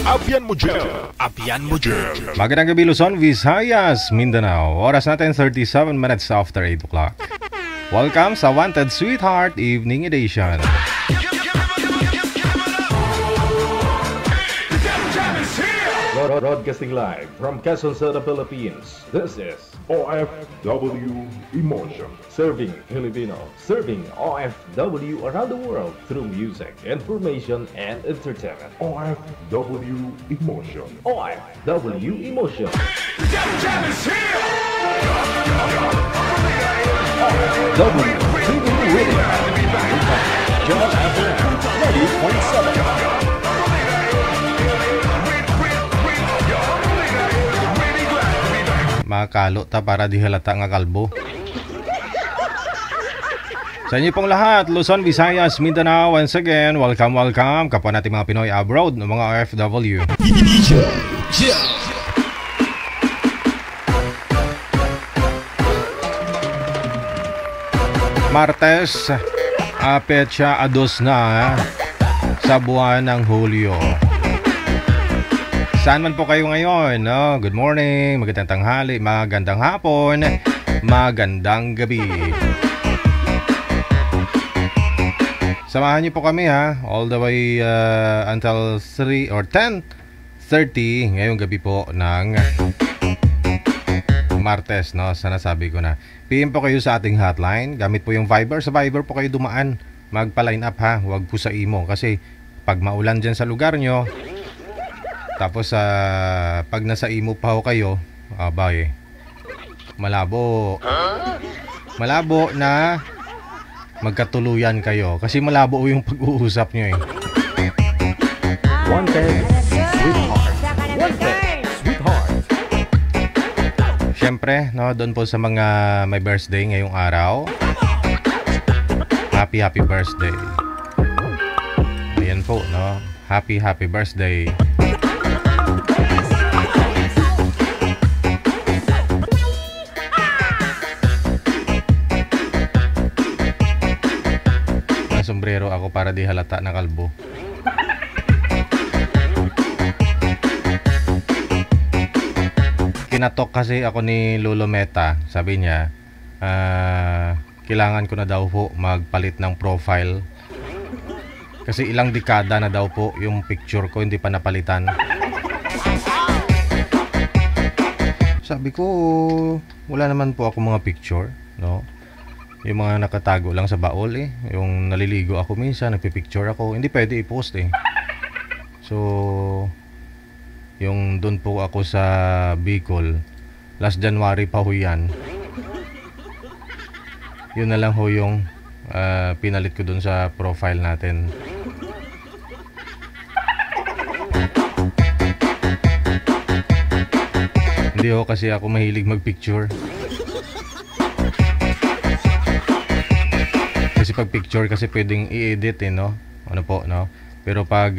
Abian mo dyan. Abian mo dyan. Magandang gabi Luzon, Visayas, Mindanao. Oras natin 37 minutes after 8 o'clock. Welcome sa Wanted Sweetheart Evening Edition. Broadcasting live from Quezon City, Philippines. This is OFW Emotion. Serving Filipino, serving OFW around the world through music, information, and entertainment. OFW Emotion. OFW Emotion. WTV Radio. John FM 90.7. Makalo ta para di halata nga kalbo. Sa inyo pong lahat, Luzon, Visayas, Mindanao, once again, welcome kapwa natin mga Pinoy abroad ng mga OFW. Martes, petsa 2 na sa buwan ng Hulyo. Saan man po kayo ngayon, no? Good morning, magandang tanghali, magandang hapon, magandang gabi. Samahan niyo po kami all the way until 3 or 10:30 ngayong gabi po ng Martes, no? Sana sabi ko na. PM po kayo sa ating hotline, gamit po yung Viber. Sa Viber po kayo dumaan, magpa-line up huwag po sa imo kasi pag maulan dyan sa lugar nyo. Tapos pag nasa imo pa ho kayo, malabo na magkatuluyan kayo kasi malabo yung pag-uusap nyo Wanted Sweetheart. Wanted Sweetheart. Siyempre, no, doon po sa mga may birthday ngayong araw, happy birthday. Ayan po, no, happy birthday. Sombrero ako para di halata na kalbo. Kinatok kasi ako ni Lolo Meta. Sabi niya, kailangan ko na daw po magpalit ng profile. Kasi ilang dekada na daw po yung picture ko hindi pa napalitan. Sabi ko, wala naman po ako mga picture, no? Yung mga nakatago lang sa baol yung naliligo ako minsan, nagpipicture ako, hindi pwede i-post So, yung doon po ako sa Bicol, last January pa ho yan. Yun na lang ho yung pinalit ko doon sa profile natin. Hindi ho kasi ako mahilig magpicture. Kasi pag picture kasi pwedeng i-edit no? Ano po, no? Pero pag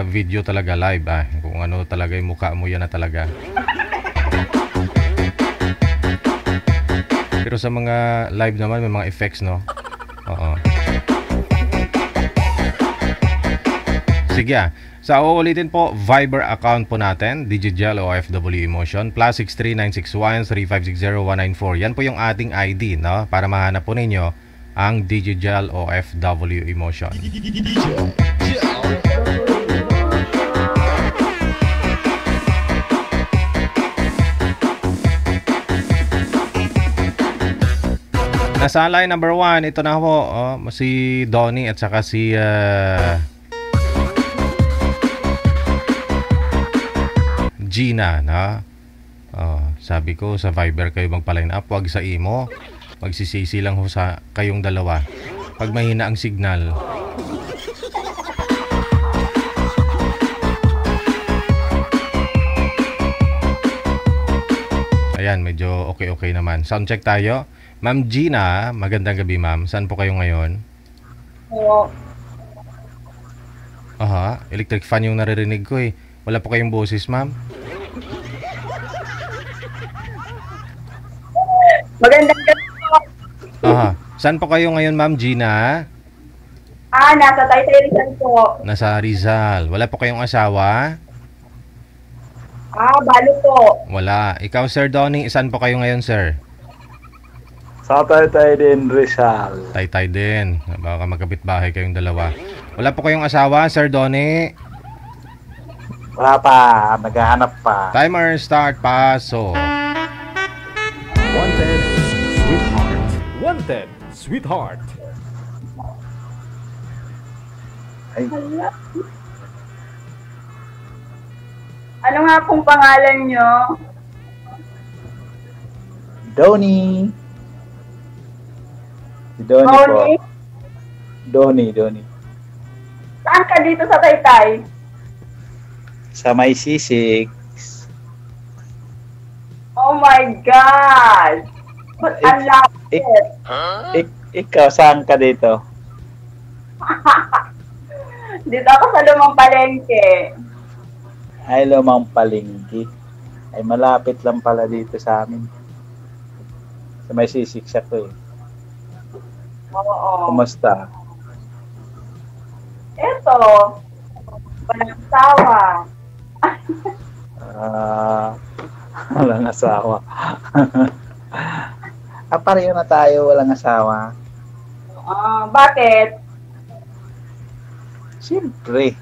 video talaga live, kung ano talaga yung mukha mo, yan na talaga. Pero sa mga live naman may mga effects, no? Oo. Sige sa uulitin po, Viber account po natin, DJGL OFW Emotion, +63961-3560-194. Yan po yung ating ID, no? Para mahanap po ninyo ang DJGL OFW Emotion. Nasa line number 1, ito na po, si Donnie at saka si Gina, na? Sabi ko sa Viber kayo magpa-line up, wag sa imo. Magsisisi lang ho sa kayong dalawa pag mahina ang signal. Ayan, medyo okay naman. Sound check tayo. Ma'am Gina, magandang gabi ma'am. Saan po kayo ngayon? Oo. Electric fan yung naririnig ko Wala po kayong boses ma'am? Magandang gabi po. Saan po kayo ngayon, Ma'am Gina? Nasa Taytay Rizal po. Nasa Rizal. Wala po kayong asawa? Balo po. Wala. Ikaw, Sir Donnie, saan po kayo ngayon, sir? Sa Taytay din, Rizal. Taytay din. Baka magkapit-bahay kayong dalawa. Wala po kayong asawa, Sir Donnie? Wala pa, naghahanap pa. Timer start, paso. Wanted, sweetheart. Wanted, sweetheart. Ay, Ano nga pong pangalan nyo? Donnie. Si Donnie po. Tony? Donnie. Saan ka dito sa Taytay? Sa may C6. Oh my God! But ang lapit. Ikaw, saan ka dito? Dito ako sa Lumang Palengke. Ay, Lumang Palengke. Ay, malapit lang pala dito sa amin. Sa may C6 ako eh. Oo. Kumusta? Eto. Walang asawa. Walang asawa. Pareho na tayo, walang asawa. Bakit? Siyempre.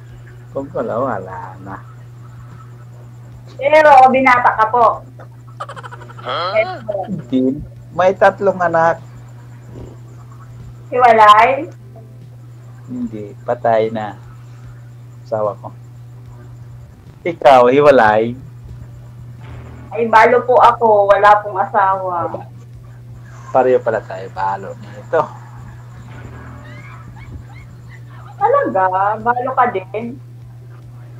Kung wala na. Pero binata ka po. Eto. Hindi. May 3 anak. Hiwalay? Hindi. Patay na. Asawa ko. Ikaw, hiwalay. Ay, balo po ako. Wala pong asawa. Pareho pala tayo. Balo nito. Talaga? Balo ka din?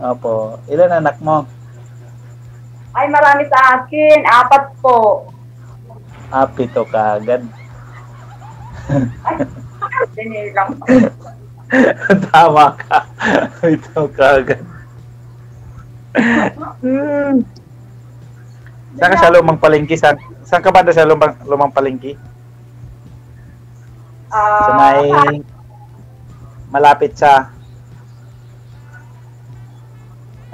Opo. Ilan anak mo? Ay, marami sa akin. 4 po. 7 ka agad. Ay, dinilang pa. Tama ka. Ito ka agad. Saan ka sa Lumang Palengke? Saan ka ba sa Lumang Palengke? Sa may malapit sa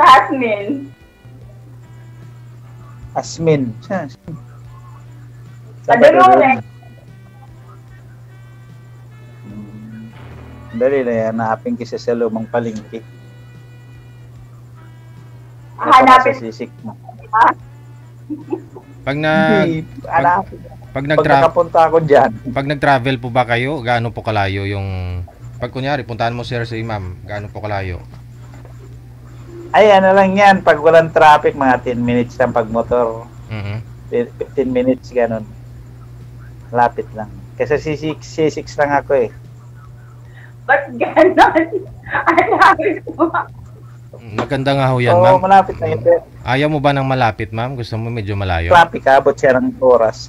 Tasmin. Asmin. Sa Padulong. Dali na yan. Hanapin kasi sa Lumang Palengke. Hanapin. Sa sisik mo. Pag Hindi. Hanapin. pag Pag nakapunta ako dyan. pag nag-travel po ba kayo, gaano po kalayo yung pag kunyari puntahan mo sir si ma'am, gaano po kalayo? Ay, ano lang yan. Pag walang traffic, mga 10 minutes lang pag motor. Mhm. 15 minutes, ganun. Lapit lang. Kasi C6 lang ako eh. Ba't gano'n? Hanapin mo. Maganda nga ho yan, Oo, ma'am. malapit na yun. Ayaw mo ba ng malapit, ma'am? Gusto mo medyo malayo? Traffic, abot siya ng oras.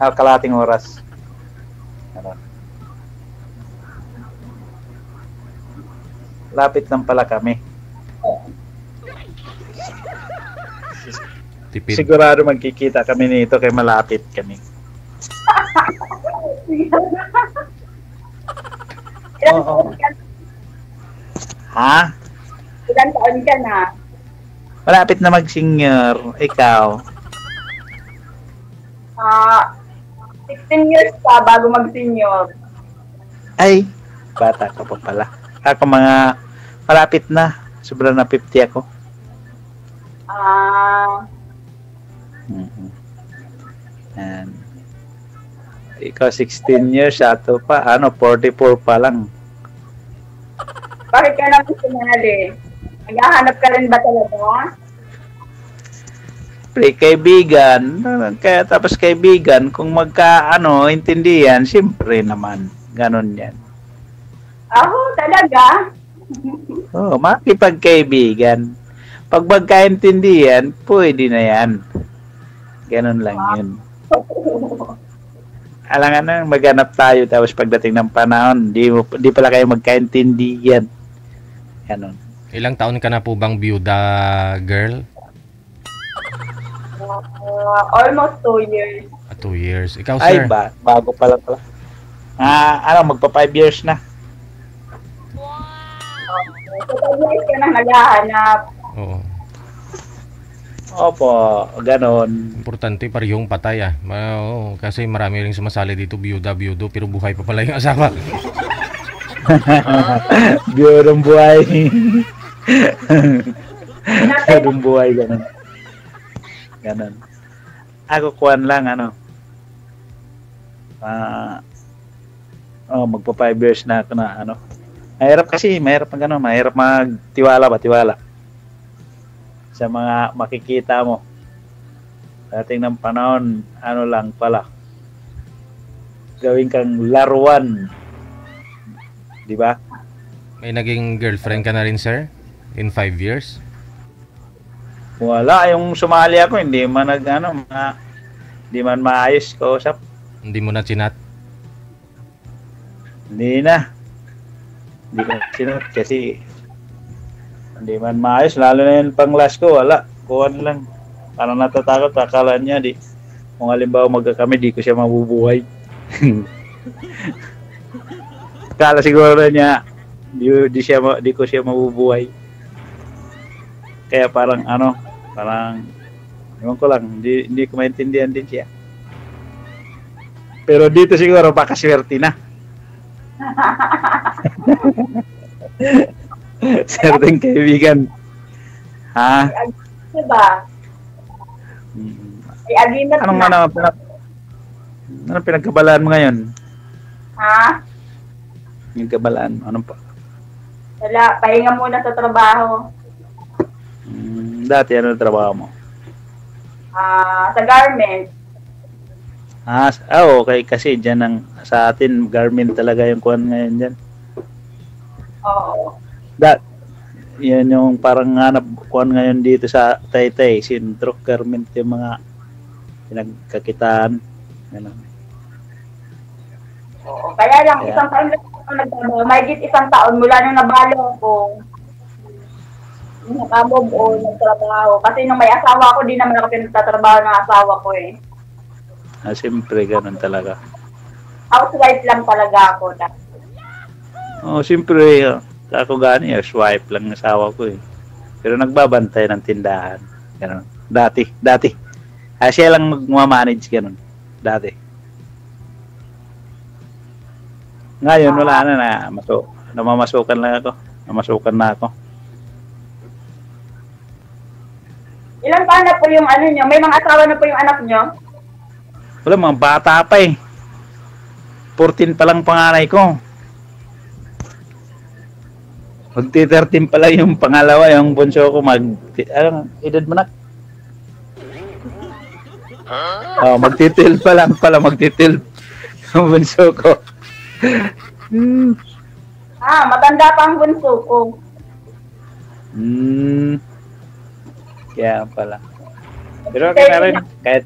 Kalating oras. Ano. Lapit lang pala kami. Tipid. Sigurado magkikita kami nito kay malapit kami. Ilang Oo. taon ka? Ha? Ilang taon ka na? Malapit na mag-senior. Ikaw? 16 years pa bago mag-senior. Ay, bata ka pa pala. Ako mga malapit na. Sobrang na 50 ako. And, ikaw 16 years, ato pa. 44 pa lang. Bakit ka naman sumali? Naghahanap ka rin ba talaga? Kaibigan. Kaya tapos kaibigan, kung intindihan, siyempre naman. Ganon yan. Talaga? Oo, makipagkaibigan. Pag magkaintindihan, pwede na yan. Ganon lang yun. Alangan na, maghanap tayo tapos pagdating ng panahon, di pala kayo magkaintindihan. Ganon. Ilang taon ka na po bang byuda, girl? Almost 2 years. 2 years. Ikaw, Ay, sir? bago pala. Magpa 5 years na. So, 5 years ka na naghahanap. Oo. Opo, ganon. Importante parehong patay Oo, kasi marami ring sumasali dito biyuda pero buhay pa pala yung asawa. Biyodong buhay. Biyodong buhay, ganon. Ganon. Ako kuwan lang, magpa 5 years na ako na, Mahirap kasi, mahirap magtiwala sa mga makikita mo. Dating ng panahon, lang pala. Gawin kang laruan. Di ba? May naging girlfriend ka na rin, sir? In 5 years? Wala, yung sumali ako, hindi man hindi man maayos kausap. Hindi mo na chinat? Hindi na. Hindi ko sinot kasi hindi man maayos, lalo na yun pang last ko, wala. Kuhan lang. Parang natatakot, akala niya, kung halimbawa magkakami, di ko siya mabubuhay. Akala siguro niya, di ko siya mabubuhay. Kaya parang ewan ko lang, hindi ko maintindihan din siya. Pero dito siguro baka swerte na. Certain kaibigan. Ha? Diba? Ay, agreement na. Anong pinagkabalaan mo ngayon? Ha? Pinagkabalaan mo? Anong pa? Wala, pahinga muna sa trabaho. Dati ano trabaho mo? Sa garment. Okay. Kasi dyan sa atin, garment talaga yung kuhan ngayon dyan. Oo. Yan yung parang hanap kuhan ngayon dito sa Taytay. Sintro, garment yung mga pinagkakitaan. Ganun. Oo. Kaya lang, isang taon lang ako nagtrabaho. Mahigit isang taon mula nung nabalo ko. Nakamove o nagtrabaho. Kasi nung may asawa ko, di naman ako pinagtatrabaho ng asawa ko eh. Siyempre, ganun talaga. Housewife lang talaga ako. Siyempre, ako gani, swipe lang ng asawa ko eh. Pero nagbabantay ng tindahan. Ganun. Dati. Siya lang magmamanage ganun. Dati. Ngayon, wala na. Namamasukan lang ako. Namasukan na ako. Ilang taon na po yung nyo? May mga asawa na po yung anak nyo? Wala, mga bata pa eh. 14 pa lang panganay ko. Magti-13 pa lang yung pangalawa, yung bunso ko edad mo na? Magti-12 pa lang pala, magti-12 yung bunso ko. Matanda pa ang bunso ko. Kaya pala. Pero okay na rin. Kahit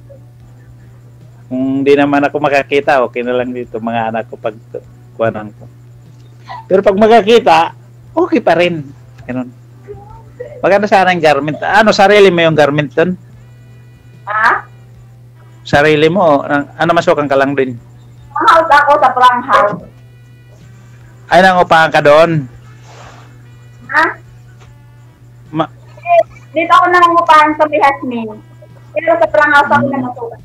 kung di naman ako makakita, okay na lang dito mga anak ko pag kuhanan ko. Pero pag makakita, okay pa rin. Ganun. Maganda sana yung garment. Sarili mo yung garment doon? Sarili mo? Masukan ka lang din? Ang house ako sa Prang House. Ay, nangupahan ka doon? Dito ako nangungupahan sa Jasmine. Pero sa Prang House ako namasukan.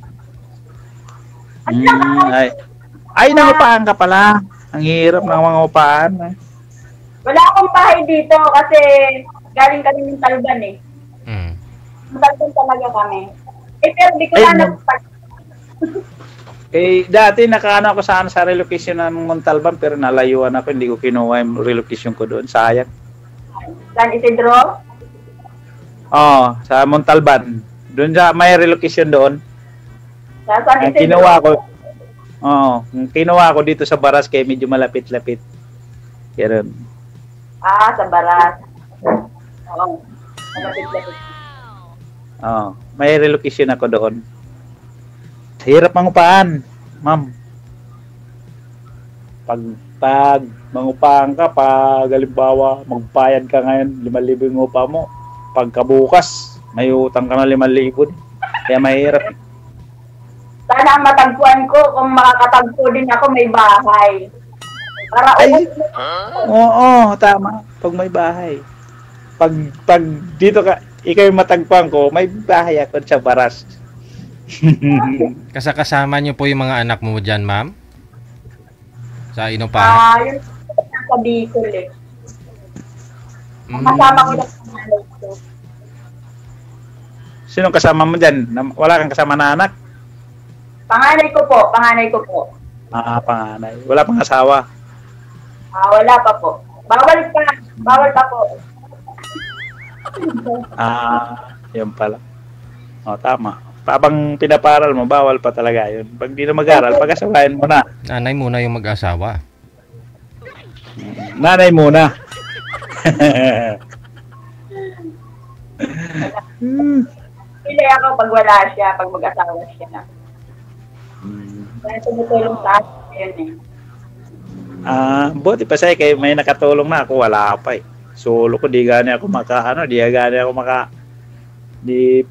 Ay, nangupahan ka pala. Ang hirap ng mga upahan. Wala akong bahay dito kasi galing kami ng Talban eh. Talban talaga kami. Pero di ko na dati nakaano ako sa relocation ng Montalban pero nalayuan ako, hindi ko kinuha yung relocation ko doon. Sayang. San Isidro? Sa Montalban. Doon may relocation doon. Sa San Isidro? Kinuha ko dito sa Baras kaya medyo malapit-lapit. Ganun. Sa Baras. Oo. Malapit-lapit. May relocation ako doon. Hirap mangupahan, ma'am. Pag mangupahan ka, pag halimbawa magbayad ka ngayon 5,000 yung upa mo, pagkabukas may utang ka na 5,000. Kaya mahirap. Sana ang matagpuan ko kung makakatagpo din ako may bahay. Para Oo, tama. Pag may bahay. Pag dito ka, ikaw yung matagpuan ko, may bahay ako sa Baras. Kasama niyo po yung mga anak mo dyan, ma'am? Sa Inupa? Yung sa Bicol eh. Kasama ko lang sa nanay ko. Sino kasama mo dyan? Wala kang kasama na anak? Panganay ko po. Panganay. Wala pang asawa? Wala pa po. Bawal pa po. Yun pala. Tama. Habang pinaparal mo, bawal pa talaga yun. Pag di na mag-aral, pag-asawain mo na. Nanay muna yung mag-asawa. Nanay muna. Pili ako pag wala siya, pag mag-asawa siya na. Kaya tumutulong sa akin yun eh. Buti pa sa'yo kayo may nakatulong na ako, wala pa eh. Solo ko, di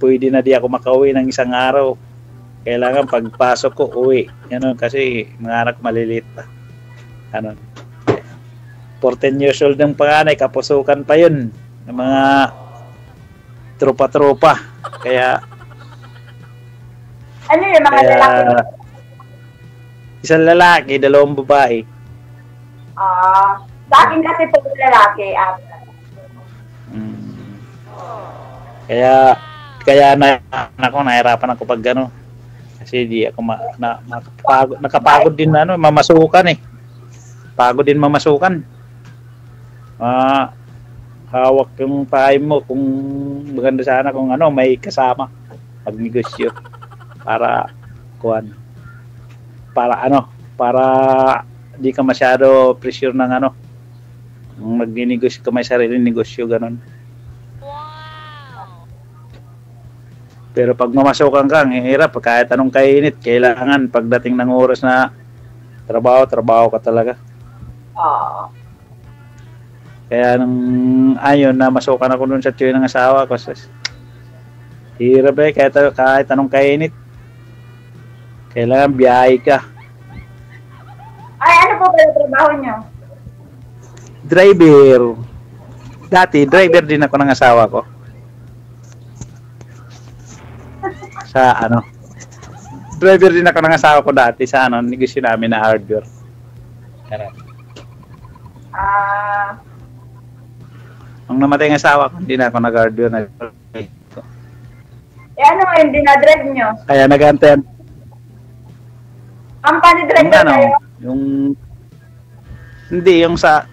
pwede na di ako makauwi ng isang araw. Kailangan pagpasok ko, uwi. Yan kasi mga anak maliliit pa. 14 years old ng panganay, kapusukan pa yun. Ng mga tropa-tropa. Kaya ano yung mga lalaki? Isang lalaki, 2 babae. Sa akin kasi po lalaki. Kaya nahirapan ako pag gano. Kasi di ako nakapagod din mamasukan eh. Pagod din mamasukan. Hawak yung pahay mo kung maganda sana kung may kasama magnegosyo para di ka masyado pressure ng magninegosyo ka may sariling negosyo ganon. Pero pag mamasukan ka, ang hirap. Kahit anong kainit, kailangan pagdating ng oras na trabaho ka talaga. Kaya ayon na masukan ako dun sa tiyo ng asawa ko. Hirap eh, kahit anong kainit. Kailangan biyahe ka. Ano po ba yung trabaho nyo? Driver. Dati, driver din ako ng asawa ko. Driver din ako ng asawa ko dati sa negosyo namin na hardware. Nung namatay ang asawa ko, hindi na ako nag-hardware na. Ano yung dinadrive nyo? Kaya nag-antayan. Company driver kayo? Hindi, yung sa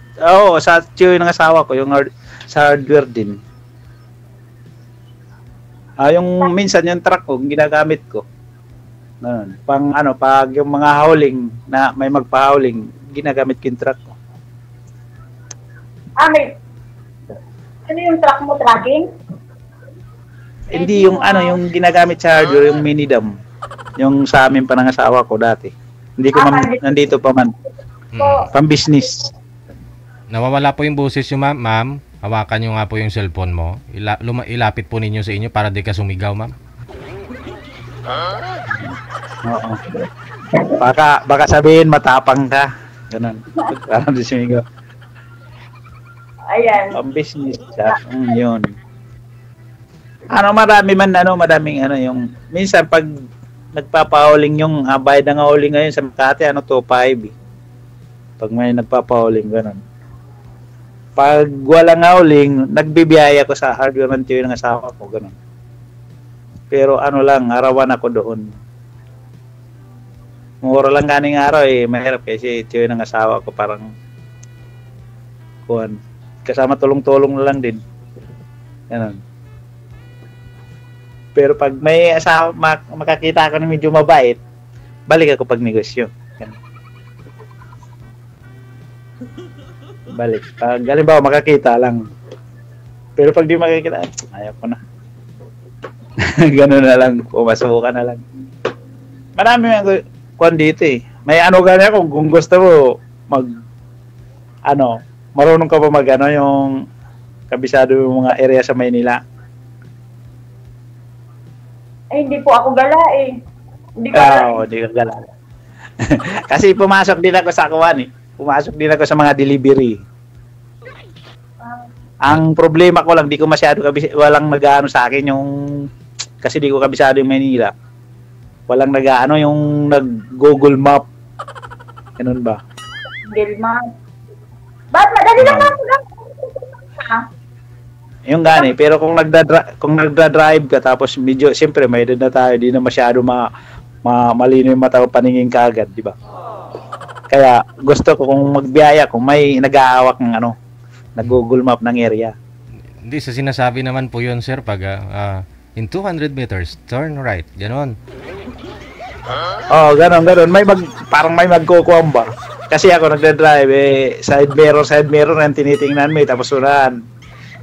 tiyo ng asawa ko, yung sa hardware din. Yung minsan yung truck ko, ginagamit ko. Pag yung mga hauling na may magpa-hauling, ginagamit ko yung truck ko. Ano yung truck mo, tracking? Hindi yung yung ginagamit sa hardware, yung mini dam. Yung sa amin pa ng asawa ko dati. Hindi ko nandito pa man. Pang-business. Nawawala po yung boses yung ma'am. Hawakan nyo nga po yung cellphone mo. Ilapit po ninyo sa inyo para di ka sumigaw, ma'am. Oo. Baka sabihin matapang ka. Ganun. Parang di sumigaw. Ayan. Pang-business siya. Yun. Madaming yung minsan pag nagpapauling yung bayad ng hauling ngayon sa Makati, 2.5 eh. Pag may nagpapauling, ganun. Pag walang hauling, nagbibiyaya ko sa hardware ng tiyo ng asawa ko, ganun. Pero arawan ako doon. Mura lang kaning araw eh, mahirap kasi tiyo ng asawa ko parang kasama tulong-tulong na lang din. Ganun. Pero pag may asawa, makakita ako na medyo mabait, balik ako pag negosyo. Ganun. Balik. Halimbawa, makakita lang. Pero pag di makikita, ayaw ko na. Ganun na lang. Pumasukan na lang. Marami ang dito eh. May gani ako, kung gusto mo, marunong ka pa yung kabisado yung mga area sa Maynila. Hindi po ako gala eh. Hindi ka gala. Kasi pumasok din ako sa Pumasok din ako sa mga delivery. Ang problema ko lang, di ko masyado walang nag-aano sa akin yung kasi di ko kabisado yung Manila. Walang nag-aano yung nag-Google Map. Ganun ba? Google Map. Ba't madali lang ha? Yung gani, pero kung nagda-drive ka tapos medyo siyempre may edad na tayo, di na masyado malino yung mata o paningin ka agad, di ba? Kaya gusto ko kung magbiyaya kung may nag-aawak ng nag-Google Map ng area. Hindi, sa sinasabi naman po yun, sir, pag in 200 meters, turn right. Ganon. Oh, ganon. Parang may magkukuwang ba? Kasi ako nagda-drive, side mirror ang tinitingnan mo, tapos unahan.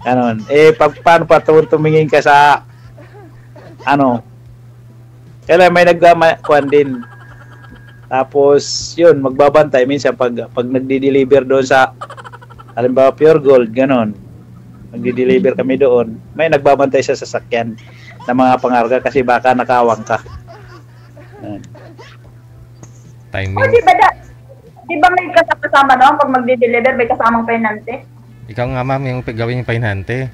Ganon. Paano pa tumingin ka sa, kailan may nagkuhan din. Tapos, yun, magbabantay. Minsan, pag nagdi-deliver doon sa halimbawa Pure Gold, ganon. Magdi-deliver kami doon. May nagbabantay sa sasakyan ng mga pangarga kasi baka nakawang ka. Timing. Di ba may kasama doon pag magdi-deliver, may kasamang penalty? Ikaw nga, ma'am, yung gawin yung pahinante.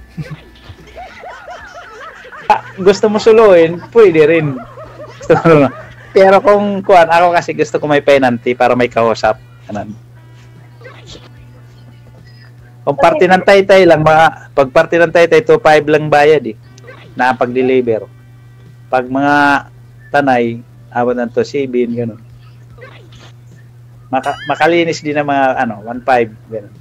Gusto mo suluin, pwede rin. Pero kung ako kasi gusto ko may penalty para may kausap. Ganon. Kung parte ng taytay lang, pag parte ng taytay, 2.5 lang bayad na pag-deliver. Pag mga tanay, abot ng 2.7, gano'n. Makalinis din ng mga 1.5, gano'n.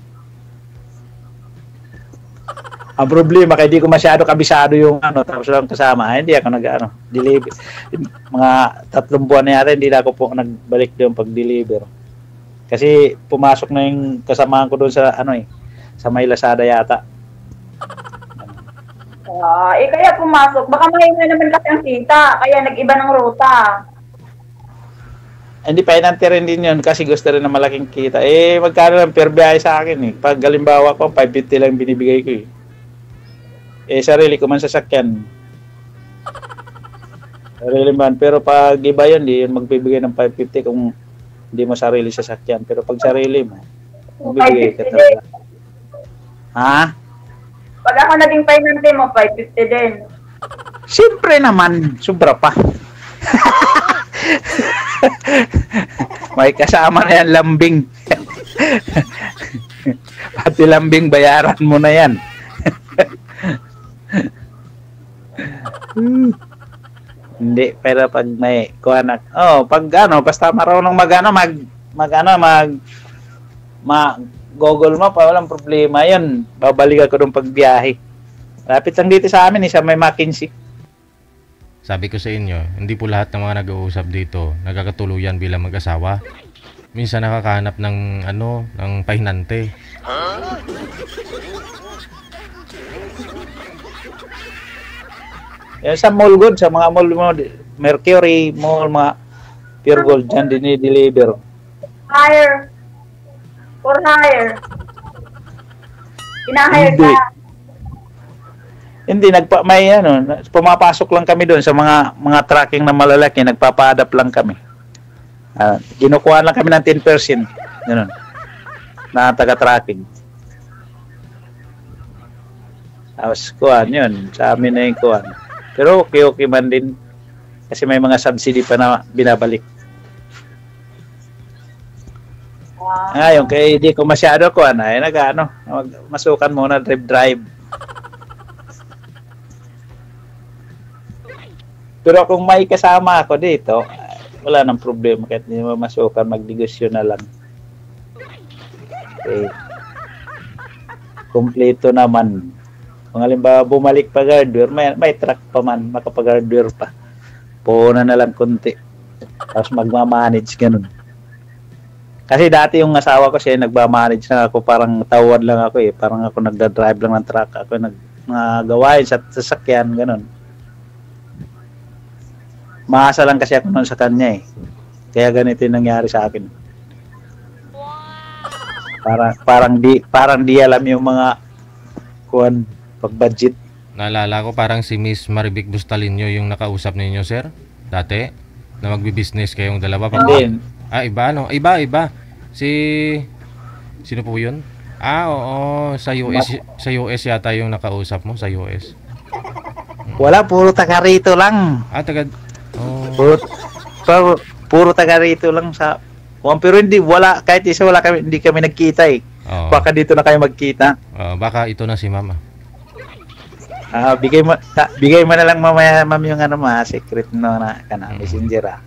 Ang problema, kaya di ko masyado kabisado yung tapos lang kasama, hindi ako deliver. Mga 3 buwan na yata, hindi na ako po nagbalik doon pag-deliver. Kasi pumasok na yung kasamahan ko doon sa sa may Lazada yata. Kaya pumasok. Baka mahinga naman kasi ang kita. Kaya nag-iba ng ruta. Hindi, painante rin din yun kasi gusto rin ng malaking kita. Magkano lang per biyahe sa akin Pag galimbawa ko, 550 lang binibigay ko sarili ko man sasakyan. Sarili man. Pero pag iba yun, di yun magbibigay ng 550 kung hindi mo sarili sasakyan. Pero pag sarili mo, magbibigay ka talaga. Ha? Pag ako naging finance mo, 550 din. Siyempre naman, sobra pa. May kasama na yan, lambing. Pati lambing, bayaran mo na yan. Hindi, pero pag may kuhanak, basta marunong Google Map, walang problema yan. Babalik ako doon pagbiyahe. Lapit lang dito sa amin, sa may Mackenzie. Sabi ko sa inyo, hindi po lahat ng mga nag-uusap dito nagkakatuluyan bilang mag-asawa. Minsan nakakahanap ng ng pahinante. Yan sa mall good, sa mga mall mo, Mercury Mall, mga Pure Gold dyan din i-deliver. Hire. For hire. Pinahire ka. Hindi, pumapasok lang kami doon sa mga tracking na malalaki, nagpapa-adapt lang kami. Kinukuha lang kami ng 10%, gano'n, na taga-tracking. Tapos kuhan yun, sa amin na yung kuhan. Pero okay man din, kasi may mga subsidy pa na binabalik. Ngayon, kaya di ko masyado kuhan, masukan muna drive. Pero kung may kasama ako dito, wala nang problema kahit hindi mo masukan, magnegosyo na lang. Okay. Kompleto naman. Kung halimbawa bumalik pa guardware, may truck pa man, makapag-guardware pa. Puuna na lang konti. Tapos magmamanage ganun. Kasi dati yung asawa ko siya nagmamanage na ako, parang tawad lang ako Parang ako nagda-drive lang ng truck. Ako naggawain sa sasakyan, ganun. Maasa lang kasi ako nun sa kanya Kaya ganito yung nangyari sa akin. Parang di alam yung mga pag-budget. Naalala ko parang si Miss Marivic Bustalino yung nakausap ninyo, sir. Dati na magbi-business kayong dalawa. Hindi. Iba. Iba. Sino po yun? Oo, sa US yata yung nakausap mo sa US. Wala, puro taga rito lang. Oh. Puro taga rito lang sa pero hindi wala kahit isa wala kami hindi kami nagkita eh. Oo. Baka dito na kayo magkita. Baka ito na si Mama. Bigay mo na lang mamaya ma'am yung secret no na kana messenger.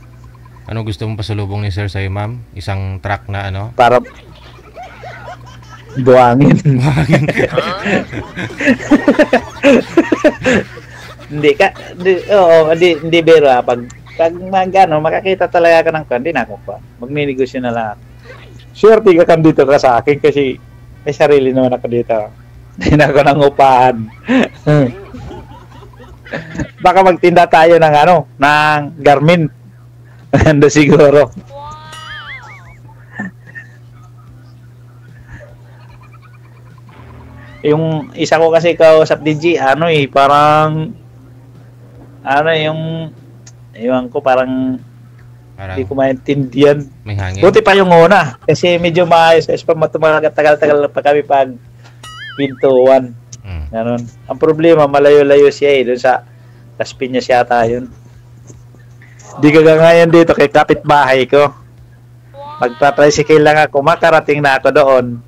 Ano gusto mong pasalubong ni Sir sa'yo, Ma'am? Isang truck na Para buwangin. Hindi biro pag makakita talaga ka ng hindi na ako pa. Magninegosyo na lang ako. Sure, tiga ka dito ka sa akin kasi may sarili naman ako dito. Hindi na ako nang upahan. Baka magtinda tayo ng ng Garmin. Ando siguro. Yung isa ko kasi kausap DJ, parang yung ewan ko parang hindi ko maintindihan. May hangin. Buti pa yung una kasi medyo maayos pa tagal-tagal pa kami pag pintuan. Ganon. Ang problema malayo-layo siya doon sa Las Piñas yata yun. Di ka ngayon dito kay kapitbahay ko. Magpa-tricycle lang ako, makarating na ako doon.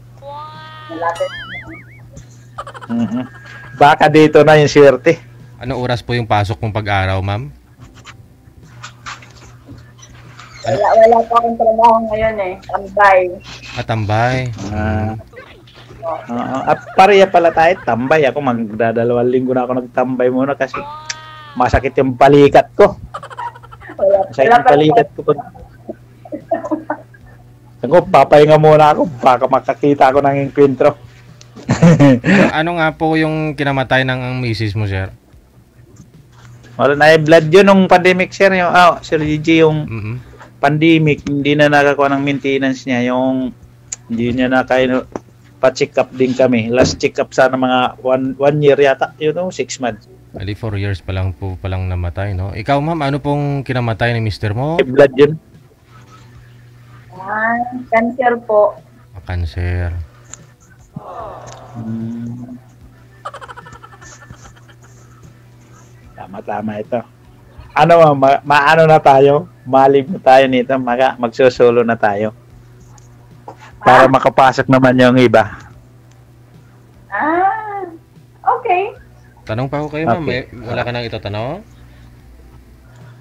Baka dito na yung swerte. Ano oras po yung pasok mong pag-araw, Ma'am? Wala pa akong trabaho ngayon tambay. Tambay. At pareha pala tayo, tambay. Ako magdadalawang linggo na ako nagtambay muna kasi masakit yung balikat ko. Masakit yung balikat ko. Ako, papahinga muna ako. Baka makakita ako ng enkwentro. Ano nga po yung kinamatay ng misis mo, sir? Wala na blood yun nung pandemic, sir. Sir Gigi, yung pandemic, hindi na nakakuha ng maintenance niya. Hindi niya na kaya pa-check up din kami. Last check up sana mga 1 year yata. 6 months. Ali 4 years pa lang po palang namatay, no? Ikaw, Ma'am, ano pong kinamatay ni mister mo? Blood yun. Cancer po. Cancer. Tama ito. Maano na tayo? Malib na tayo nito. Magsusolo na tayo. Para makapasok naman yung iba. Okay. Tanong pa ako kayo, Ma'am. Okay. Wala ka nang itatanong?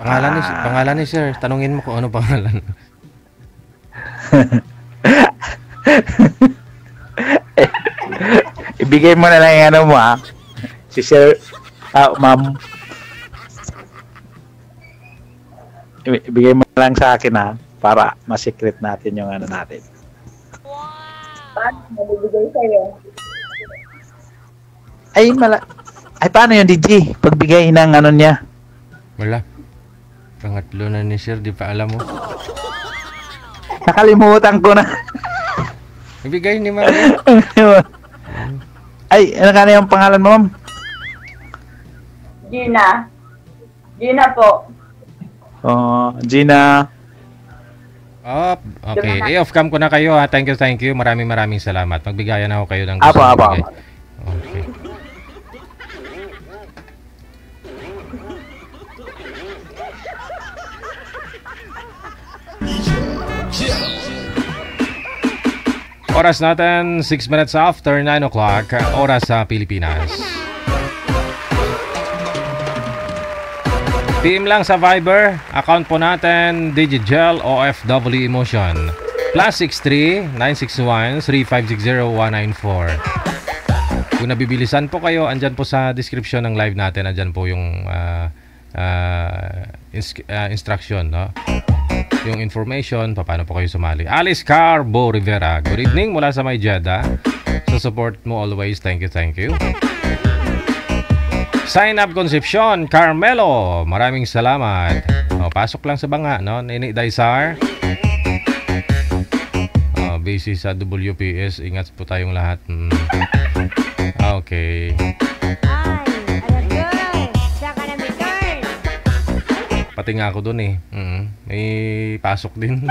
Pangalan ni sir. Tanungin mo kung ano pangalan. Ibigay mo na lang yung mo si sir, ma'am. Ibigay mo lang sa akin para ma-secret natin yung natin. Paano mabibigay sa'yo? Paano yung DJ? Pagbigay ng niya? Wala. Pangatlo na ni sir, di pa alam mo. Nakalimutan ko na. Ibigay ni Ma'am. Ano yung pangalan mo, Ma'am? Gina. Gina po. Gina. Okay. I-off cam ko na kayo ha. Thank you. Maraming salamat. Magbigayan ako kayo ng Apo. ibigay. Okay. Oras natin, 6 minutes after 9 o'clock, oras sa Pilipinas. PM lang sa Viber, account po natin, Digigel OFW Emotion. +63-961-3560194. Kung nabibilisan po kayo, andyan po sa description ng live natin, andyan po yung instruction, no? Yung information, paano po kayo sumali. Alice Carbo Rivera, good evening mula sa may Jeddah. Sa support mo always, thank you. Sign up Concepcion, Carmelo, maraming salamat. Pasok lang sa banga, no? Nini Daisar. Busy sa WPS, ingat po tayong lahat. Okay. Pati nga ako dun eh. May pasok din.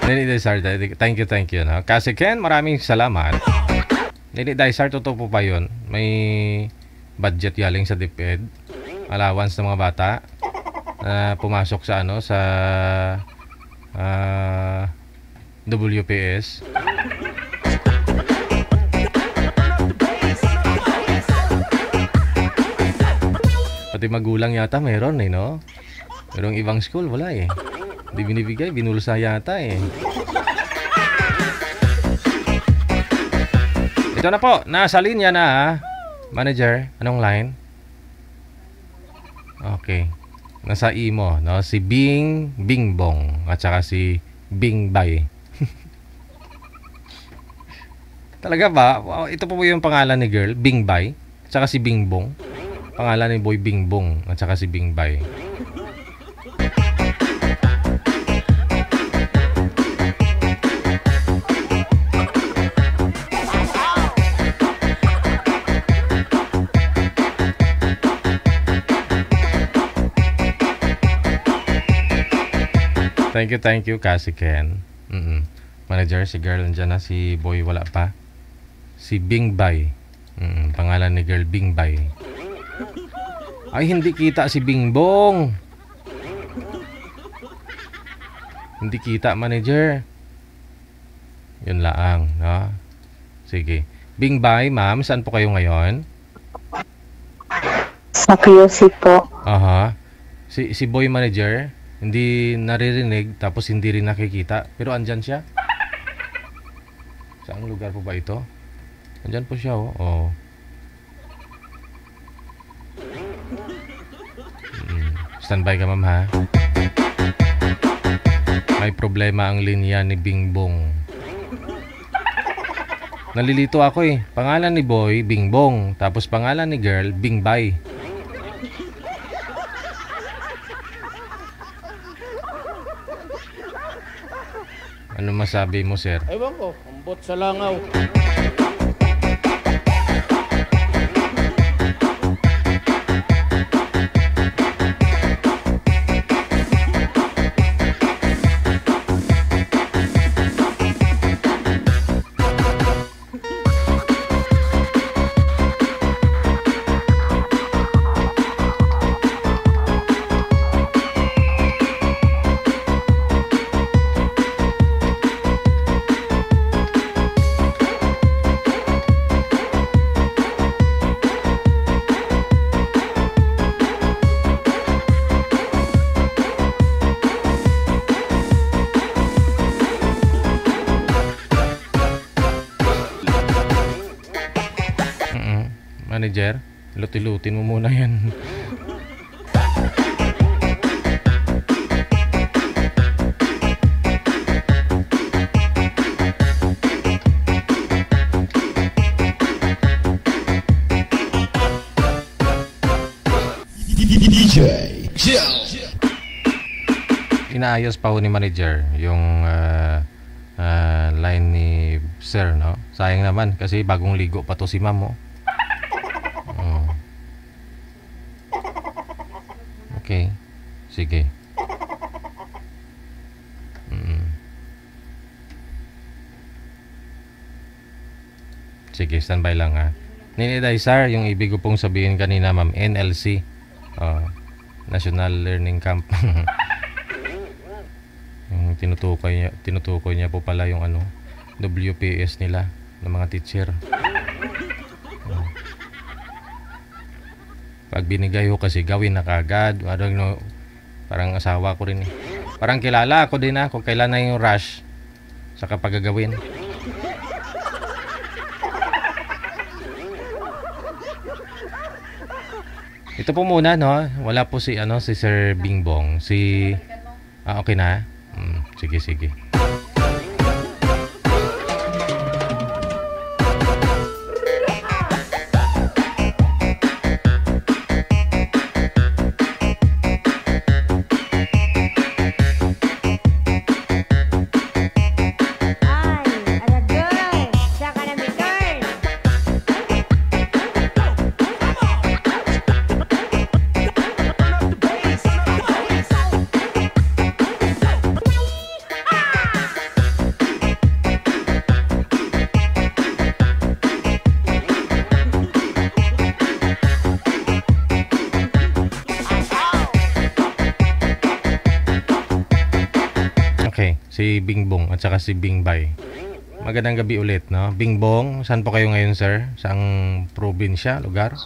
Nini Daisar, thank you. No? Kasi Ken, maraming salamat. Nini Daisar, totoo po pa yun. May budget yaling sa DepEd. Allowance ng mga bata na pumasok sa sa WPS. Pati magulang yata meron no? Pero yung ibang school wala Hindi binibigay, binulsa yata Ito na po, nasa linya na Manager, anong line? Okay. Nasa imo, no? Si Bing Bong at saka si Bing Bay. Talaga ba? Ito po yung pangalan ni girl, Bing Bay, at saka si Bing Bong. Pangalan ni boy Bing Bong at saka si Bing Bay. Thank you, Cassie Ken. Manager, si girl nandiyan na, si boy wala pa. Si Bing Bay. Pangalan ni girl, Bing Bay. Ay, hindi kita si Bing Bong. Hindi kita, manager. Yun laang, no? Sige. Bing Bay, ma'am, saan po kayo ngayon? Sa QC po. Aha. Si boy manager, hindi naririnig tapos hindi rin nakikita. Pero andyan siya. Saan lugar po ba ito? Andyan po siya, oh. Standby ka, ma'am, ha? May problema ang linya ni Bing Bong. Nalilito ako Pangalan ni boy, Bing Bong. Tapos pangalan ni girl, Bing Bay. Ano masabi mo, sir? Ewan ko, ambot sa langaw. Manager, luti-lutin mo muna yan. Inaayos pa ho ni manager yung line ni sir, no? Sayang naman kasi bagong ligo pa to si ma'am, Okay. Sige. Sige, standby lang ha. Nini Daisar, yung ibig ko pong sabihin kanina, ma'am, NLC. National Learning Camp. Yung tinutukoy niya po pala yung WPS nila ng mga teacher. Pag binigay ho kasi gawin na kagad. Parang asawa ko rin Parang kilala ako din kung kailan na yung rush sa kapag gagawin. Ito po muna, no? Wala po si Sir Bing Bong. Okay na? Sige. Si Bingbong at saka si Bingbay. Magandang gabi ulit, no? Bingbong, saan po kayo ngayon, sir? Saang probinsya, lugar?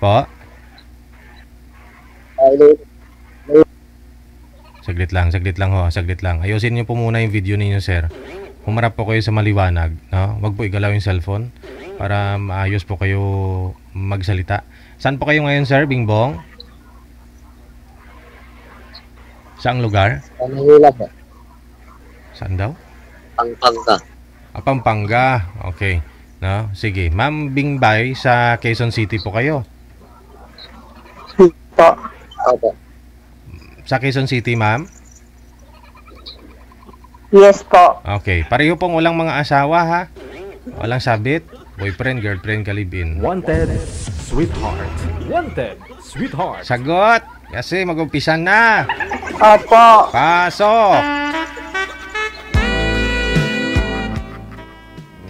Po? Saglit lang ho, saglit lang. Ayusin niyo po muna yung video ninyo, sir. Humarap po kayo sa maliwanag, no? Huwag po igalaw yung cellphone para maayos po kayo magsalita. Saan po kayo ngayon, sir, Bingbong? Saang lugar? Manila po. Saan daw? Pampanga. Pampanga. Okay. No? Sige. Ma'am Bingbay, sa Quezon City po kayo. Po. Opo. Sa Quezon City, ma'am? Yes po. Okay. Pareho pong walang mga asawa, ha? Walang sabit, boyfriend, girlfriend, kalibin. Wanted, sweetheart. Wanted, sweetheart. Sagot! Kasi mag-umpisa na. Opo. Pasok!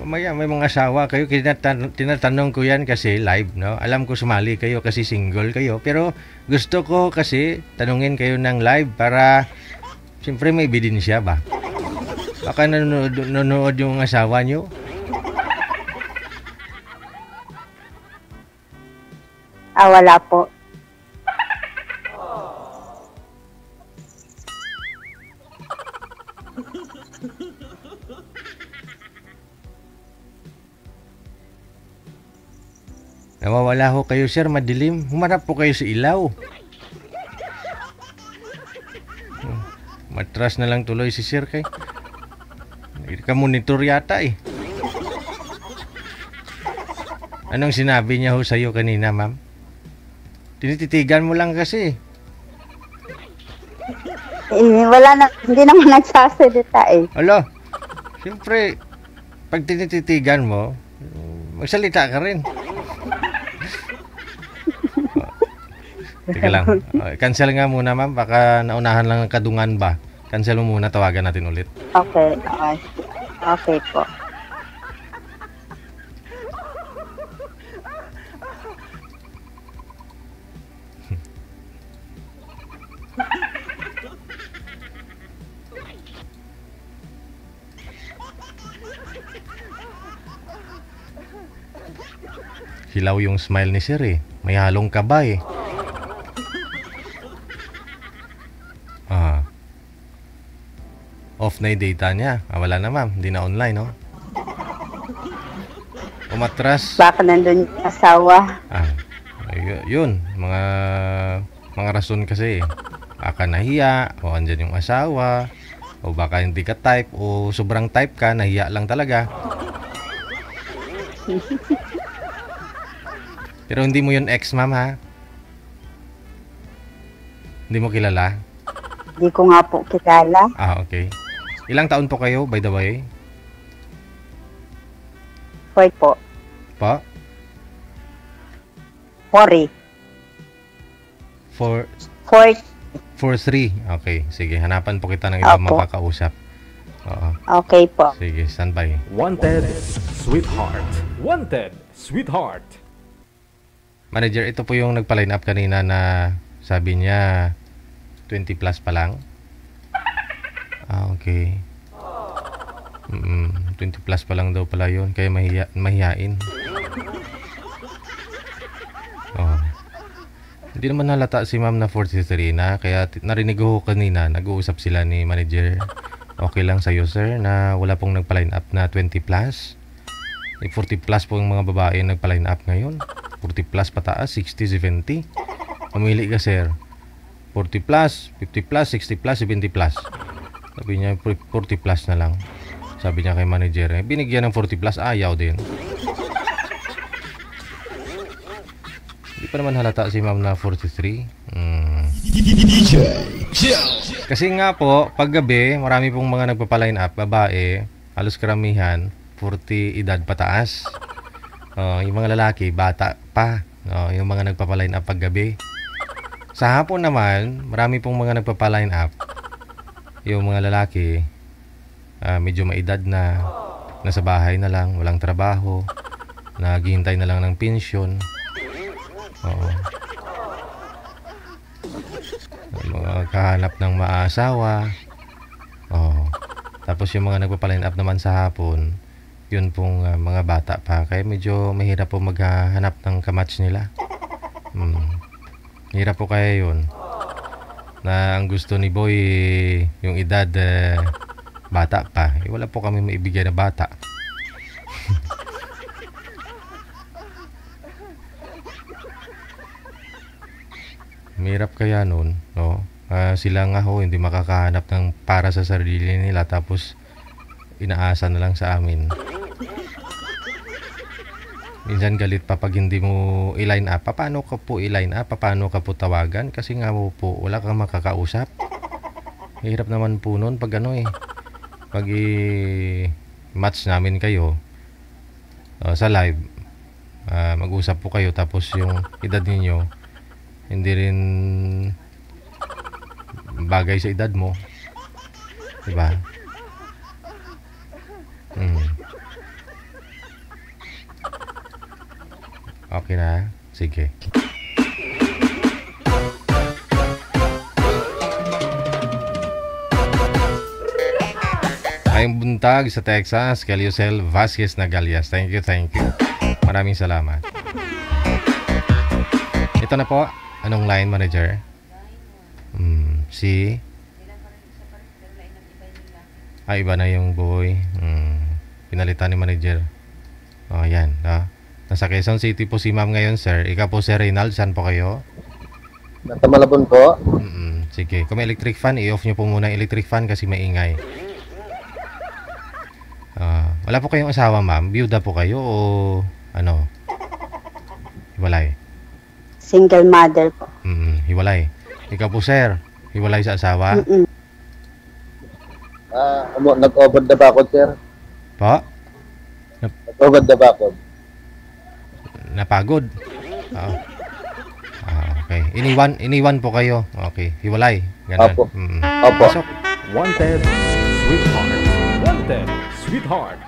Mamaya may mga asawa kayo. Tinatanong ko yan kasi live, no? Alam ko sumali kayo kasi single kayo. Pero gusto ko kasi tanungin kayo ng live para siyempre may ebidensya ba? Baka nanonood yung asawa nyo. Wala po. Nawawala ho kayo, sir, madilim. Humarap po kayo sa ilaw. Matras na lang tuloy si sir kay. Ka-monitor yata eh. Anong sinabi niya ho sa'yo kanina, ma'am? Tinititigan mo lang kasi. Wala na, hindi naman nagsasalita eh. Alo, siyempre, pag tinititigan mo, magsalita ka rin. Teka lang. Cancel nga muna, ma'am. Baka naunahan lang ang kadungan ba. Cancel mo muna. Tawagan natin ulit. Okay. Okay po. Hilaw yung smile ni sir eh. May halong kaba eh. Off na yung data niya. Wala na, ma'am. Hindi na online, no? Umatras. Baka nandun yung asawa. Yun. Mga rason kasi. Baka nahiya, o andyan yung asawa, o baka hindi ka type, o sobrang type ka, nahiya lang talaga. Pero hindi mo yun ex, ma'am, ha? Hindi mo kilala? Hindi ko nga po kilala. Okay. Ilang taon po kayo, by the way? 4 po. Pa? 40. 4-3. Okay, sige. Hanapan po kita ng ibang Opo. makakausap. Oo. Okay po. Sige, standby. Wanted, sweetheart. Wanted, sweetheart. Manager, ito po yung nagpa-line up kanina na sabi niya 20 plus pa lang. Okay. 20 plus pa lang daw pala yun. Kaya mahihain. Oh. Hindi naman halata si ma'am na 43 na. Kaya narinig ko kanina, nag-uusap sila ni manager. Okay lang sa'yo, sir, na wala pong nagpa-line up na 20 plus. 40 plus po yung mga babae nagpa-line up ngayon. 40 plus pataas, 60, 70. Pumili ka, sir. 40 plus, 50 plus, 60 plus, 70 plus. Sabi niya 40 plus na lang. Sabi niya kay manager, binigyan ng 40 plus, ayaw din. Hindi pa naman halata si ma'am na 43. Kasi nga po, paggabi, marami pong mga nagpapa-line up, babae, halos karamihan, 40 edad pataas. Yung mga lalaki, bata pa. Yung mga nagpapa-line up paggabi. Sa hapon naman, marami pong mga nagpapa-line up. Yung mga lalaki, medyo maedad na, nasa bahay na lang, walang trabaho, naghihintay na lang ng pensyon. maghahanap ng maasawa. Oh. Tapos yung mga nagpa-line up naman sa hapon, yun pong mga bata pa. Kaya medyo mahirap po maghanap ng kamatch nila. Hirap po kaya yun. Na ang gusto ni Boy, yung edad bata pa. Wala po kami maibigay na bata. Mahirap kaya nun, no? Sila nga ho, hindi makakahanap ng para sa sarili nila, tapos inaasa na lang sa amin. Minsan galit pa pag hindi mo i-line up. Paano ka po i-line up? Paano ka po tawagan? Kasi nga po, wala kang makakausap. Hirap naman po nun pag pag i-match namin kayo sa live, mag-usap po kayo, tapos yung edad ninyo hindi rin bagay sa edad mo, diba? Okay na? Sige. Ngayong buntag sa Texas, Caliusel Vasquez Nagalias. Thank you. Maraming salamat. Ito na po. Anong line manager? Si? Iba na yung Boy. Pinalitan ni manager. Yan. Nasa Quezon City po si ma'am ngayon, sir. Ikaw po, Sir Reynald. Saan po kayo? Nasa Malabon po. Sige. Kung may electric fan, i-off nyo po muna yung electric fan kasi maingay. Wala po kayong asawa, ma'am? Biyuda po kayo o ano? Hiwalay? Single mother po. Hiwalay. Ikaw po, sir. Hiwalay sa asawa? Nag-over the bakod, sir. Po? Nag-over the bakod. Napagod? Okay. Iniwan po kayo. Okay. Hiwalay. Ganun. Opo. Pasok. Wanted, sweetheart. Wanted, sweetheart.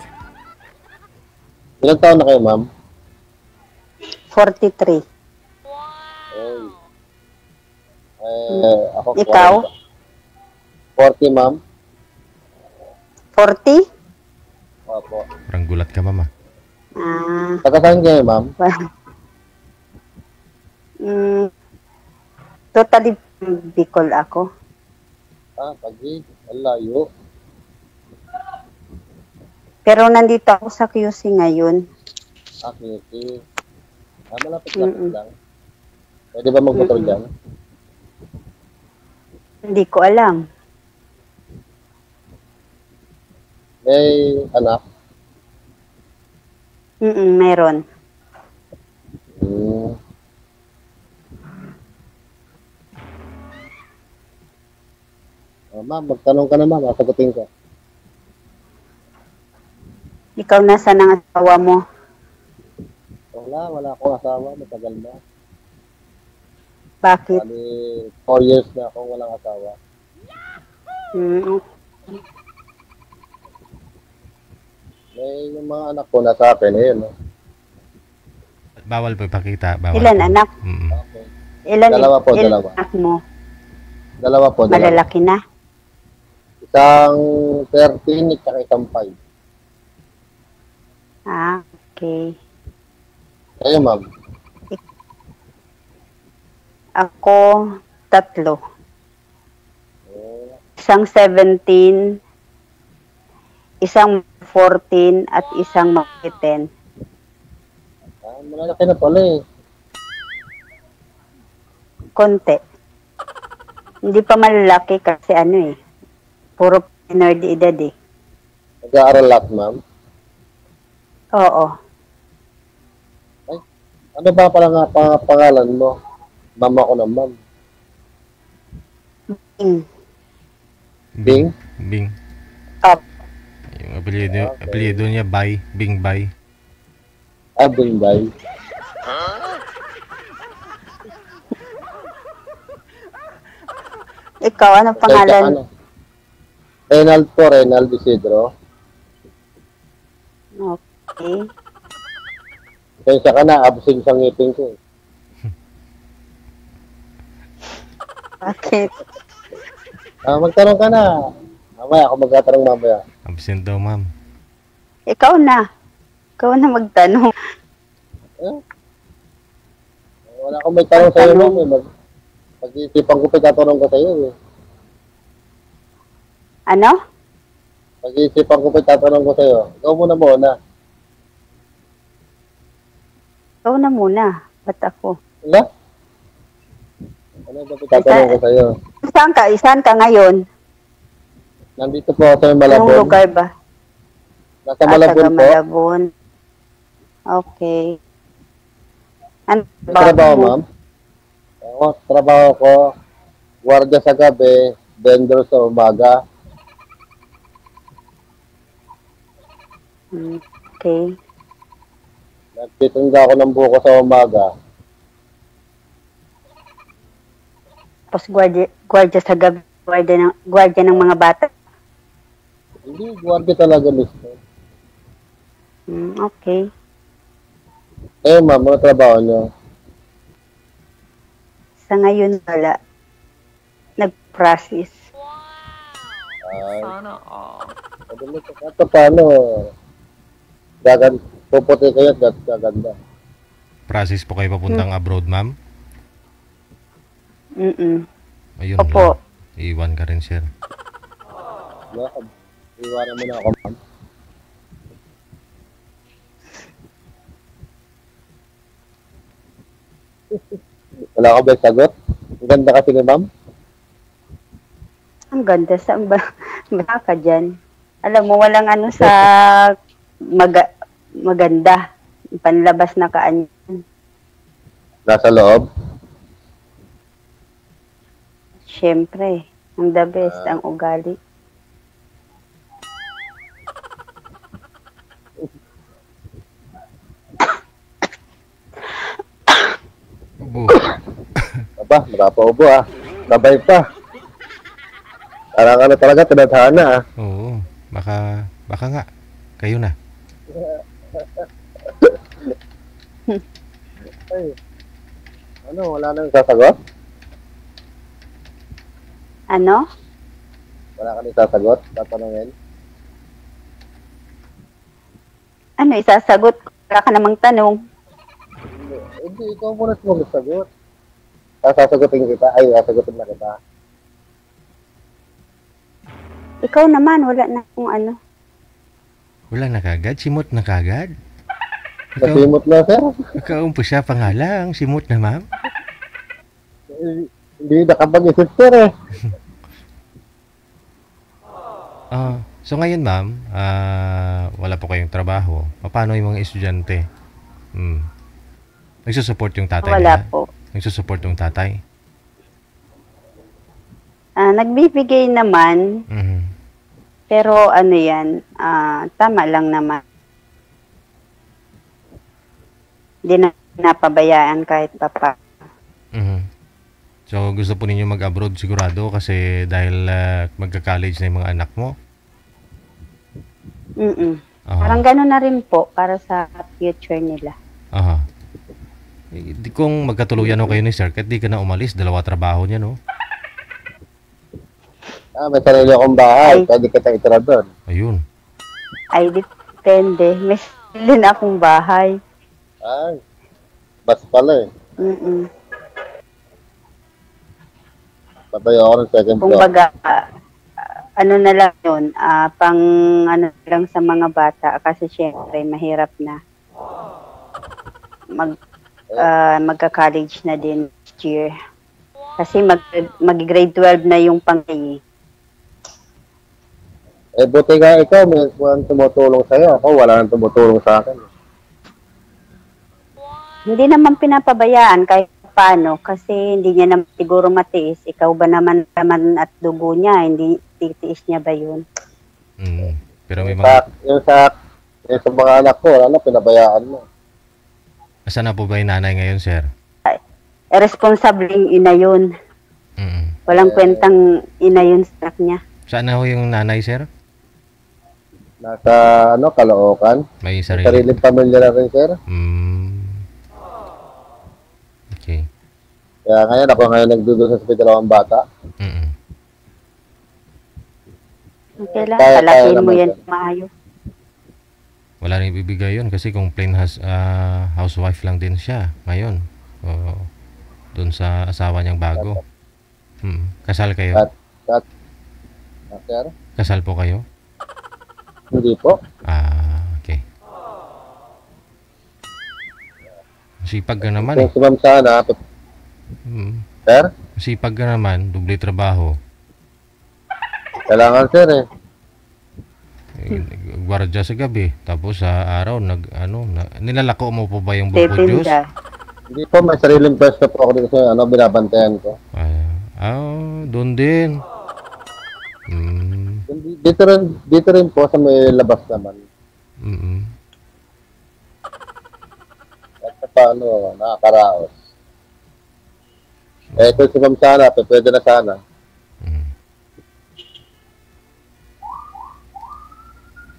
Ilang taon na kayo, ma'am? 43. Ako, Ikaw? 40, ma'am. 40? Opo. Parang gulat ka, mama. Pagkasaan kayo, ma'am? Totally Bicol ako. Pagi. Ang layo. Pero nandito ako sa QC ngayon. Okay. Malapit-lapit lang. Pwede ba mag-motor dyan? Hindi ko alam. May anak? Meron. Ma'am, magtanong ka na, ma'am. Sagutin ko. Ikaw nasaan ang asawa mo? Wala akong asawa. Matagal na. Bakit? 4 years na akong walang asawa. May yung mga anak ko na sa akin, no? Bawal po ipakita. Bawal Ilan po. anak? Okay. Dalawa Dalawa. anak mo? Dalawa po. Malalaki na? Isang 13 at isang 5. Okay. Kayo, ma'am? Ako, 3. Isang 17, isang 14, at isang 10. Malalaki na pala eh. Konti. Hindi pa malalaki kasi puro minor de edad eh. Nag-aaral lahat, ma'am? Oo. Ano ba pala nga pangalan mo? Mama ko na, ma'am. Bing? Bing. Up. Yung apelyido niya, Bay. Bing Bay. Bing Bay. Ikaw, ano pangalan? Reynald po, Reynald Isidro. Okay. Kaya ka na, absing sa ngipin ko. Bakit? Magtanong ka na. Mamaya ako magtatanong mamaya. Absent daw, ma'am. Ikaw na. Ikaw na magtanong. Eh? Wala akong may tanong sa'yo, ma'am. Pag-iisipan ko pa tatanong ko sa'yo. Eh. Ano? Pag-iisipan ko pa tatanong ko sa'yo. Ikaw muna. Ikaw na muna. Ba't ako? Wala? Ano ba tatanong ko sa'yo? Saan ka ngayon? Nandito po ako sa Anong Malabon. lugar ba? Nasa Malabon taga po. Malabon. Okay. Ano Trabaho, ma'am? Ako, trabaho ko. Guardia sa gabi, vendor sa umaga. Okay. Nagtitinda ako ng buko sa umaga. Tapos guardia sa gabi, guardia ng mga bata. Hindi, guardia talaga mismo. Okay. Eh, ma'am, ano trabaho niyo? Sa ngayon wala. Nag-process. Ay. Ito paano? Puputi kayo at gaganda. Process po kayo papuntang abroad, ma'am? Ayun Opo. lang. Iwan ka rin, sir. Iwanan mo na ako, ma'am. Wala ka ba yung sagot? Ang ganda kasi ni ma'am. Ang ganda. Saan ba? Baka ka dyan. Alam mo, walang ano sa maganda. Panlabas na kaan. Nasa loob. Siyempre. Ang the best, ang ugali. Ubo. Aba, nakapaubo ah. Sabay pa. Parang ano talaga, tinadhana ah. Oo. Baka nga. Kayo na. Ay. Ano, wala nang sasagot? Ano? Wala ka nang sasagot? Tatanungin? Ano, isasagot? Wala ka namang tanong. Hindi, ikaw muna sumagot. Sasagutin kita. Ay, sasagutin na kita. Ikaw naman, wala na kung ano. Wala na kagad? Simot na kagad? Nasimot na, sir. Kaumpisa pa nga lang. Simot na, ma'am? Hindi nakapag-isip, sir eh. So ngayon, ma'am, wala po kayong trabaho. Paano yung mga estudyante? Nagsusupport yung tatay Wala nila? po. Nagsusupport yung tatay? Nagbibigay naman, pero ano yan, tama lang naman. Hindi na napabayaan kahit papa. So gusto po ninyo mag-abroad sigurado kasi dahil magka-college na yung mga anak mo? Parang gano'n na rin po para sa future nila. Kung magkatuluyan ho kayo ni sir, kahit di ka na umalis, dalawa trabaho niya, no? May sarili akong bahay. Pwede kita itira doon. Ayun. Ay, depende. May sarili na akong bahay. Ay, bas pala eh. Patayo ako ng second floor. Kumbaga, ano na lang yun, pang ano lang sa mga bata kasi syempre mahirap na magka-college na din next year. Kasi mag-grade 12 na yung pangay. Buti nga ikaw, may tumutulong sa'yo. Ako, wala nang tumutulong sa akin. Hindi naman pinapabayaan kahit paano kasi hindi niya naman siguro matiis. Ikaw ba naman at dugo niya, hindi titiis niya ba yun? Pero may mga... Yung sa mga anak ko, wala na, pinabayaan mo. Asan na po ba yung nanay ngayon, sir? Responsabling ina yun. Walang kwentang ina yun sa anak niya. Saan na ho yung nanay, sir? Nasa, Caloocan. May sarili. Sariling pamilya na rin, sir. Okay. Kaya ngayon ako ngayon nagdudusa sa dalawang bata. Mm. Okay lang, Kaya palakihin mo naman yan yan. maayos. Wala rin ibibigay yun kasi kung plain housewife lang din siya ngayon. O, doon sa asawa niyang bago. Kasal kayo? Sir? Kasal po kayo? Hindi po. Okay. Sipag ka naman eh. Kung si Ma'am Sana, sir? Sipag ka naman, doble trabaho. Kailangan sir eh. Gwardiya sa gabi, tapos sa araw nilalako mo po ba yung buko juice? Dependa. Hindi po, may sariling pwesto po ako dito sa binabantayan ko. Doon din. Dito rin po sa may labas naman. At sa paano, nakakaraos. Kung si Ma'am Sana, pwede na sana.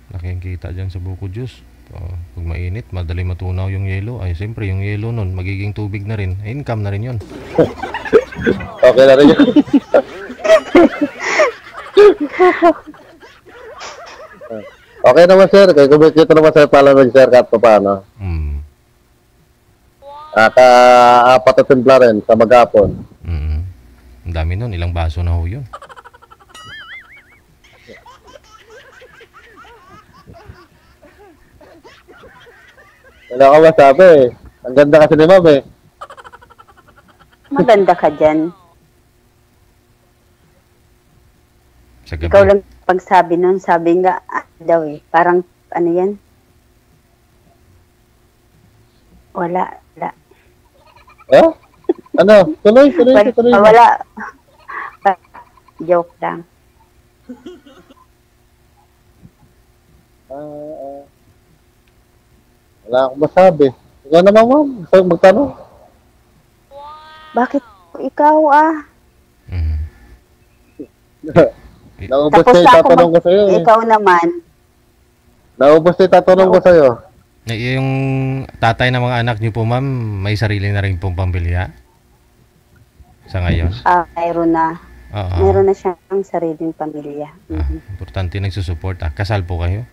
Laking kita dyan sa buko juice. Pag mainit, madali matunaw yung yelo. Ay, siyempre, yung yelo nun, magiging tubig na rin. Income na rin yun. Okay na rin yun. Okay naman sir, kaya kumikita naman sir pala mag-share kahit pa paano. Apat na timpla rin sa maghapon. Ang dami nun, ilang baso na ho yun. Wala ka masabi eh. Ang ganda kasi ni Ma'am eh. Maganda ka dyan. Sa gabi. Ikaw lang pagsabi nun, sabi nga, daw eh. Parang, ano yan? Wala. Eh? Ano? Tuloy. Wala. Joke lang. Wala akong masabi. Ikaw naman Ma'am, gusto mong magtanong? Bakit ikaw Naubos Tapos na na ako itatanong ko sa'yo eh. Ikaw naman. Naubos na itatanong ko sa'yo. Yung tatay ng mga anak niyo po, ma'am, may sarili na rin pong pamilya? Sa ngayon? Mayroon na. Oo. Mayroon na siyang sariling pamilya. Importante nagsusupport. Kasal po kayo?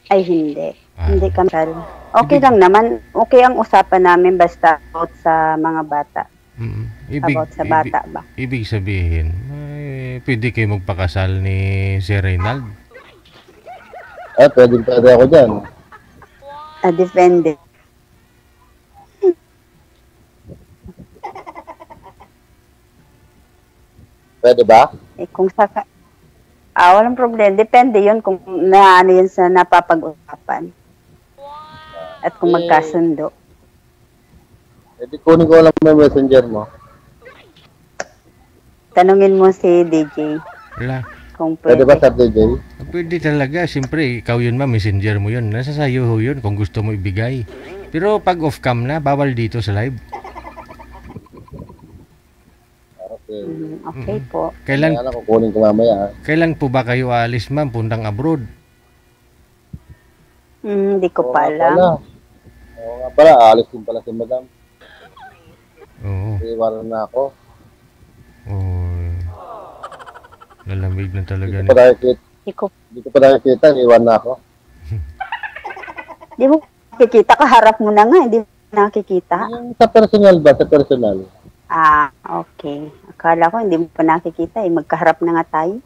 Ay, hindi. Hindi kami kasal. Okay lang naman. Okay ang usapan namin basta about sa mga bata. About sa bata ba? Ibig sabihin, pwede kayo magpakasal ni Sir Reynald? Pwede ako dyan. Depende. Pwede ba? Kung saka... walang problema. Depende yun kung naano yun sa napapag-usapan. At kung magkasundo. Pwede kunin ko lang may messenger mo. Tanungin mo si DJ. Wala. Kung Pwede ba pwede. sa DJ? Pwede talaga. Siyempre, ikaw yun ma'am, messenger mo yun. Nasa sayo ho yun kung gusto mo ibigay. Pero pag off-cam na, bawal dito sa live. Okay. Okay po. Kailan Kaya kukunin ko mamaya. kailan po ba kayo aalis ma'am, puntang abroad? Hindi ko pa Wala. alam. Oo nga pala, aalis din pala si Madam. Oo. Iwanan na ako. Lalamig na talaga Hindi ko pa nakikita, iwan na ako. Di mo nakikita, kaharap mo na nga, hindi mo nakikita. Yung sa personal ba? Sa personal. Okay. Akala ko hindi mo pa nakikita, magkaharap na nga tayo.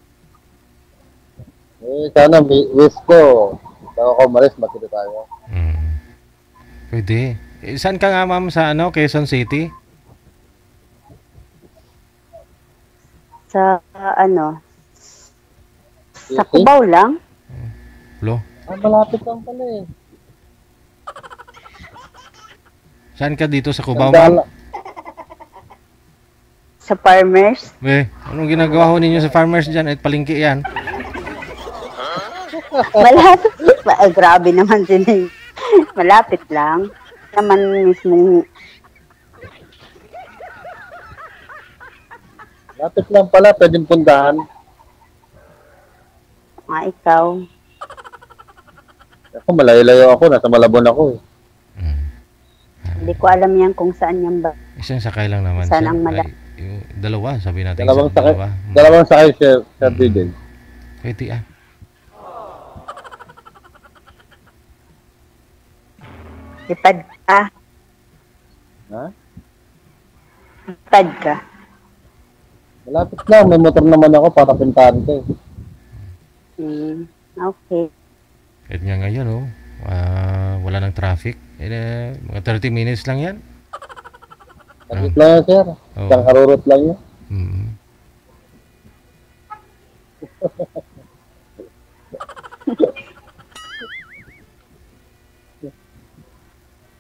Sana, wish ko. Bago ako umalis, makita tayo. Pwede. Saan ka nga ma'am sa Quezon City? Sa sa Cubao lang. Lo? Malapit lang pala eh. Saan ka dito sa Cubao ma'am? Sa Farmers. Anong ginagawa ho ninyo sa Farmers dyan? At palengke yan. Malapit. Grabe naman din. Malapit lang. Naman mismo. Lapit lang pala, pwedeng puntahan. Ikaw. Ako, malayo-layo ako. Nasa Malabon ako eh. Hindi ko alam yan kung saan yan ba. Isang sakay lang naman, Saan sir. ang Ay, yung dalawa, sabi natin. Dalawang sakay. Dalawa. Dalawang sakay, Sir DJ. Pwede ah. Ipad ka. Ha? Ipad ka. Malapit lang. May motor naman ako para pintahan ko. Okay. Kahit nga ngayon, oh. Wala nang traffic. Mga 30 minutes lang yan. Malapit lang yan, Sir. Oo. Isang karurot lang yan. Mm.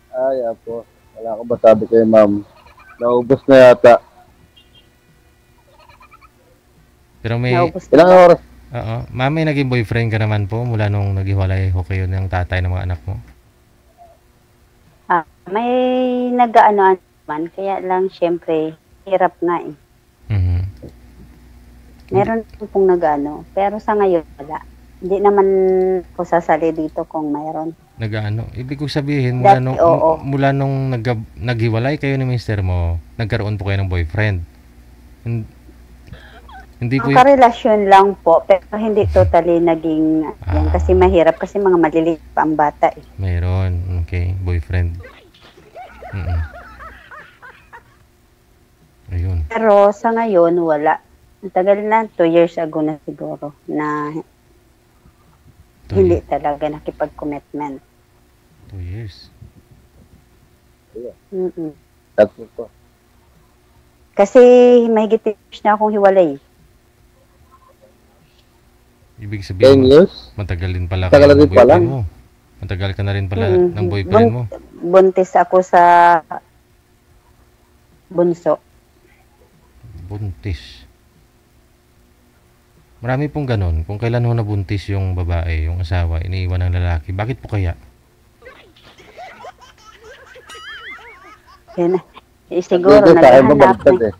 Ay, apo. Wala akong masabi kay ma'am. Naubos na yata. Pero may, Naubos na. Ilang oras? oo. Ma'am, may naging boyfriend ka naman po mula nung naghiwalay ho kayo ng tatay ng mga anak mo. May nag-ano naman. Kaya lang, syempre, hirap nga eh. Mhm. Meron pong nag-ano. Pero sa ngayon, wala. Hindi naman po sasali dito kung mayroon. Nag-ano? Ibig kong sabihin, Dati, oo. mula nung naghiwalay kayo ni mister mo, nagkaroon po kayo ng boyfriend. Hindi po Ang karelasyon lang po, pero hindi totally naging yan kasi mahirap kasi mga maliliit pa ang bata eh. Mayroon. Okay, boyfriend. Mm-mm. Ayun. Pero sa ngayon, wala. Ang tagal na, 2 years ago na siguro, na hindi talaga nakipag-commitment. 2 years. Mm-mm. Tatlo po. Kasi mahigit 2 years na akong hiwalay. Ibig 10 sabihin, years? matagal din pala Matagal kayo ng din pala. boyfriend mo. Matagal ka na rin pala ng boyfriend mo. Buntis ako sa bunso. Buntis. Marami pong ganon. Kung kailan ho nabuntis yung babae, yung asawa, iniiwan ng lalaki. Bakit po kaya? Yan na. Eh, siguro, Dito sa akin naghahanap baligtad na. eh.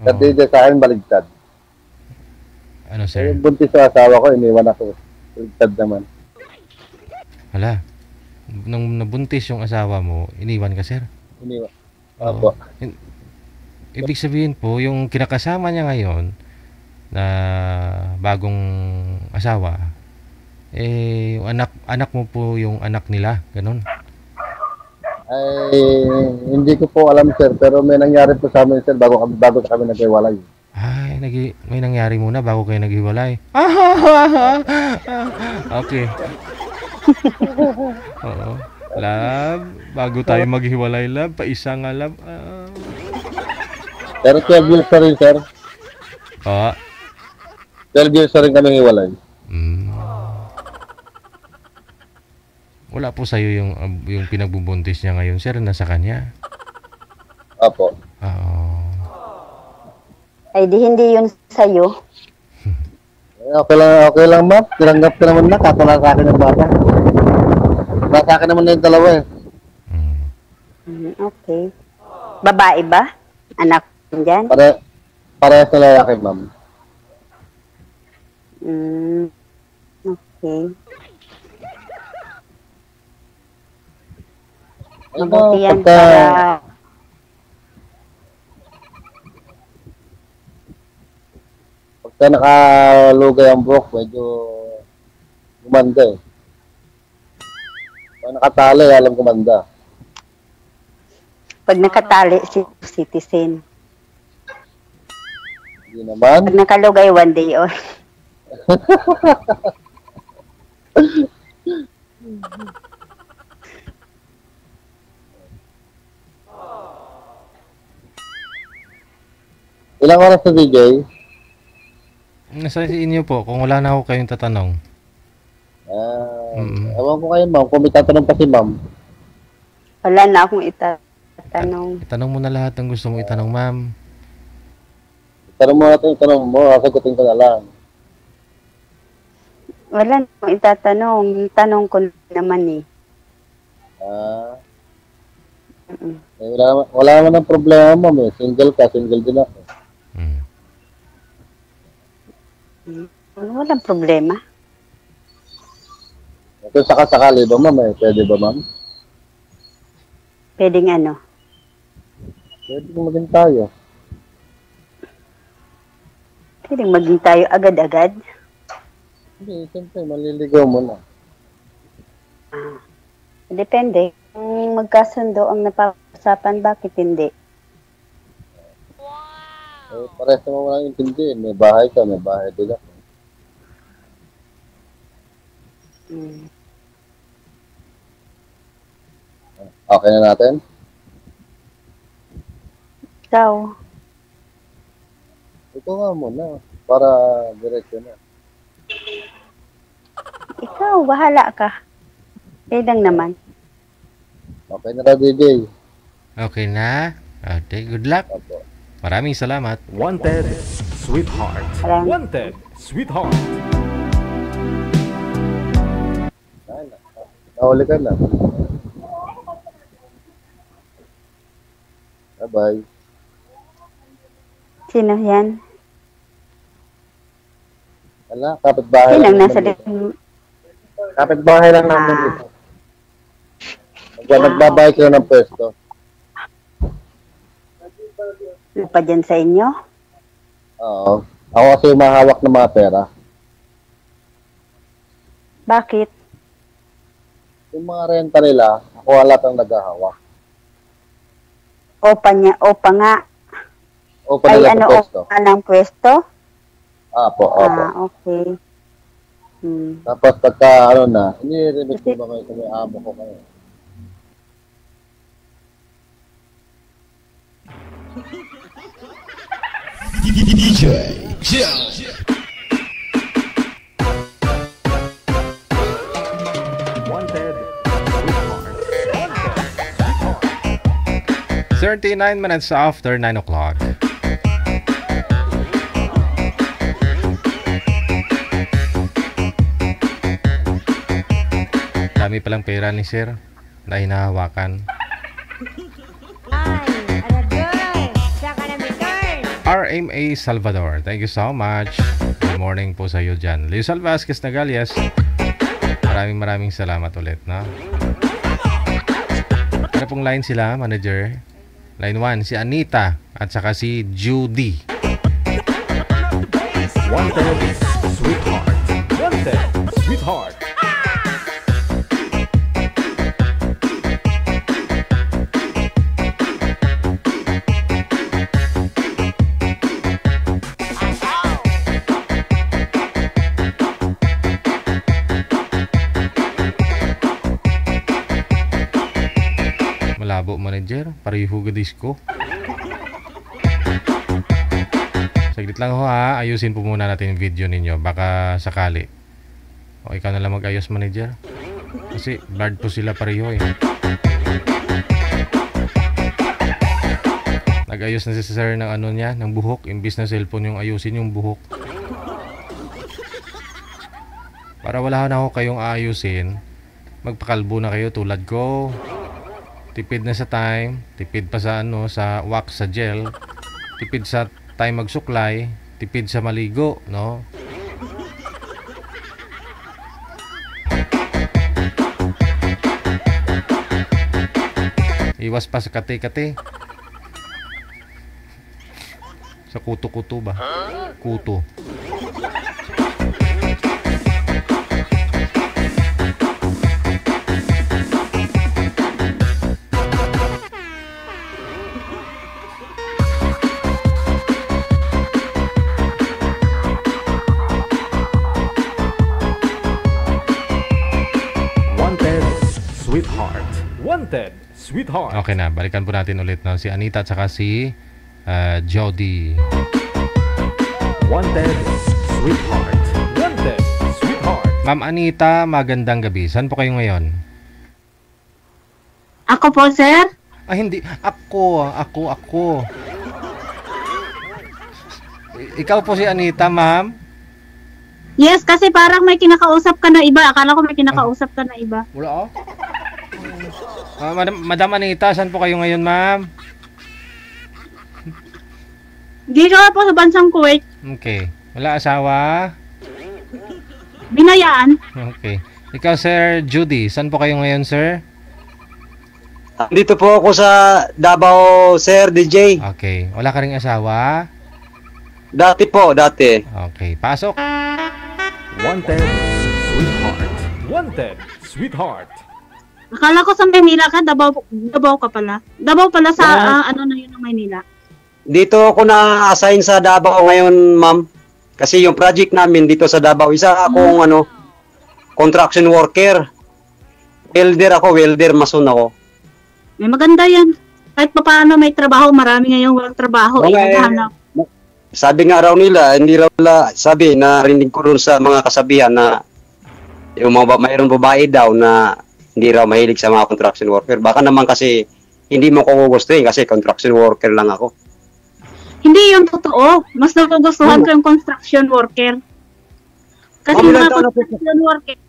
Kasi dito sa akin baligtad. Ano, sir? Yung buntis sa asawa ko, iniwan ako. Baligtad naman. Hala. Nung nabuntis yung asawa mo, iniwan ka, sir? Iniwan. Oo. Opo. Ibig sabihin po, yung kinakasama niya ngayon, na bagong asawa, yung anak mo po yung anak nila, ganun. Ay, hindi ko po alam, sir. Pero may nangyari po sa amin, sir, bago kami naghiwalay. Ay, may nangyari muna bago kayo naghiwalay. Okay. Oo. Love, bago tayo maghiwalay, love, paisa nga, love. Pero 12 years na rin, sir. Oo. 12 years na rin kami hiwalay. Wala po sa'yo yung pinagbubuntis niya ngayon, sir, nasa kanya. Opo. Oo. Ay, di hindi yun sa'yo. Okay lang, ma'am. Tinanggap ka naman na. Kaso na sa akin ng bata. Nasa akin naman na yung dalawa eh. Okay. Babae ba? Anak dyan? Parehas na lalaki, ma'am. Okay. Ano, Mabuti yan pagka- Pagka nakalugay ang buhok, medyo gumanda eh. Pag nakatali, alam gumanda. Pag nakatali, citizen. Hindi naman. Pag nakalugay, one day or Ilang oras na DJ? Nasa inyo po, kung wala na ako kayong tatanong. Ewan ko kayo, ma'am. Kung may tatanong pa si ma'am. wala na akong itatanong. Itanong mo na lahat ng gusto mo itanong, ma'am. Tanong mo natin, tanong mo. Sagutin ko na lang. Wala na akong itatanong. Tanong ko naman eh. Eh, wala naman ang problema, ma'am. Eh. Single ka, single din ako. Walang problema. Kung sakasakali ba, ma'am? Eh, pwede ba, ma'am? Pwedeng ano. Pwede kong maging tayo. Pwedeng maging tayo agad-agad. Hindi, siyempre, maliligaw mo na. Depende. Kung magkasundo ang napag-usapan, bakit hindi? Eh, parehas naman walang intindihin. May bahay ka, may bahay din ako. Okay na natin? Ikaw, Ito nga muna, para diretso na. ikaw, bahala ka. Pwedeng naman. Okay na, DJ. Okay na? Okay, good luck. Opo. Maraming salamat. Wanted, sweetheart. Parang, Wanted, sweetheart. Nahuli ka na. Bye-bye. sino yan? Ala, kapitbahay Sino lang ang nasa naman dito. likod? Kapitbahay lang naman dito. Nagbabay kayo ng pwesto. Ano pa dyan sa inyo? Oo. Ako kasi mahawak ng mga pera. Bakit? Yung mga renta nila, ako wala ang naghahawak. Opa nga. O pa Ay, nila ano, sa pwesto. opa ng pwesto? Opo. Okay. Tapos pagka ano na, ini-remit ko ba kayo sa may amo ko kayo? Wanted, sweetheart. Wanted, 39 minutes after 9 o'clock. Dami palang pera ni sir na hinahawakan. RMA Salvador, thank you so much. Good morning po sa iyo dyan. Luzal Vasquez Nagalias, maraming salamat ulit, no? Ano pong line sila, manager? Line 1, si Anita at saka si Judy. wanted, sweetheart. Wanted, sweetheart. Malabo, manager, pareho gadis ko. Saglit lang ho ha, ayusin po muna natin yung video ninyo, baka sakali. O ikaw na lang mag-ayos, manager. Kasi blurred po sila pareho eh. Nag-ayos na si sir ng ano niya, ng buhok, imbis na cellphone yung ayusin yung buhok. Para wala na ho kayong aayusin, magpakalbo na kayo tulad ko. Tipid na sa time, tipid pa sa ano, sa wax, sa gel, tipid sa time magsuklay, tipid sa maligo, no? Iwas pa sa kate-kate. Sa kuto-kuto ba? Kuto. Sweetheart. Wanted, sweetheart. Okay na, balikan po natin ulit no? Si Anita at saka si Jody. Wanted, sweetheart. Wanted, sweetheart. Ma'am Anita, magandang gabi. Saan po kayo ngayon? Ako po, sir? Ah, hindi. Ako. Ikaw po si Anita, ma'am? Yes, kasi parang may kinakausap ka na iba. Akala ko may kinakausap ka na iba. Wala Madam Anita, saan po kayo ngayon, ma'am? Dito po sa bansang Kuwait. Okay. Wala asawa? Binayaan. Okay. Ikaw, Sir Judy, saan po kayo ngayon, sir? Dito po ako sa Davao, Sir DJ. Okay. Wala ka ring asawa? Dati po, dati. Okay. Pasok. Wanted, sweetheart. Wanted, sweetheart. Akala ko sa Maynila ka, Davao ka pala. Davao pala sa ano na yun ng Maynila. Dito ako na-assign sa Davao ngayon, ma'am. Kasi yung project namin dito sa Davao, isa akong construction worker. Welder, mason ako. May maganda yan. Kahit pa paano may trabaho, marami ngayon walang trabaho. Naghahanap. Sabi nga raw nila, hindi raw sabi, narinig ko rin sa mga kasabihan na yung mayroong babae daw na hindi raw mahilig sa mga construction worker. Baka naman kasi hindi mo ko gugustuhin kasi construction worker lang ako. Hindi yung totoo. Mas nagugustuhan ko yung construction worker. Kasi mga construction worker,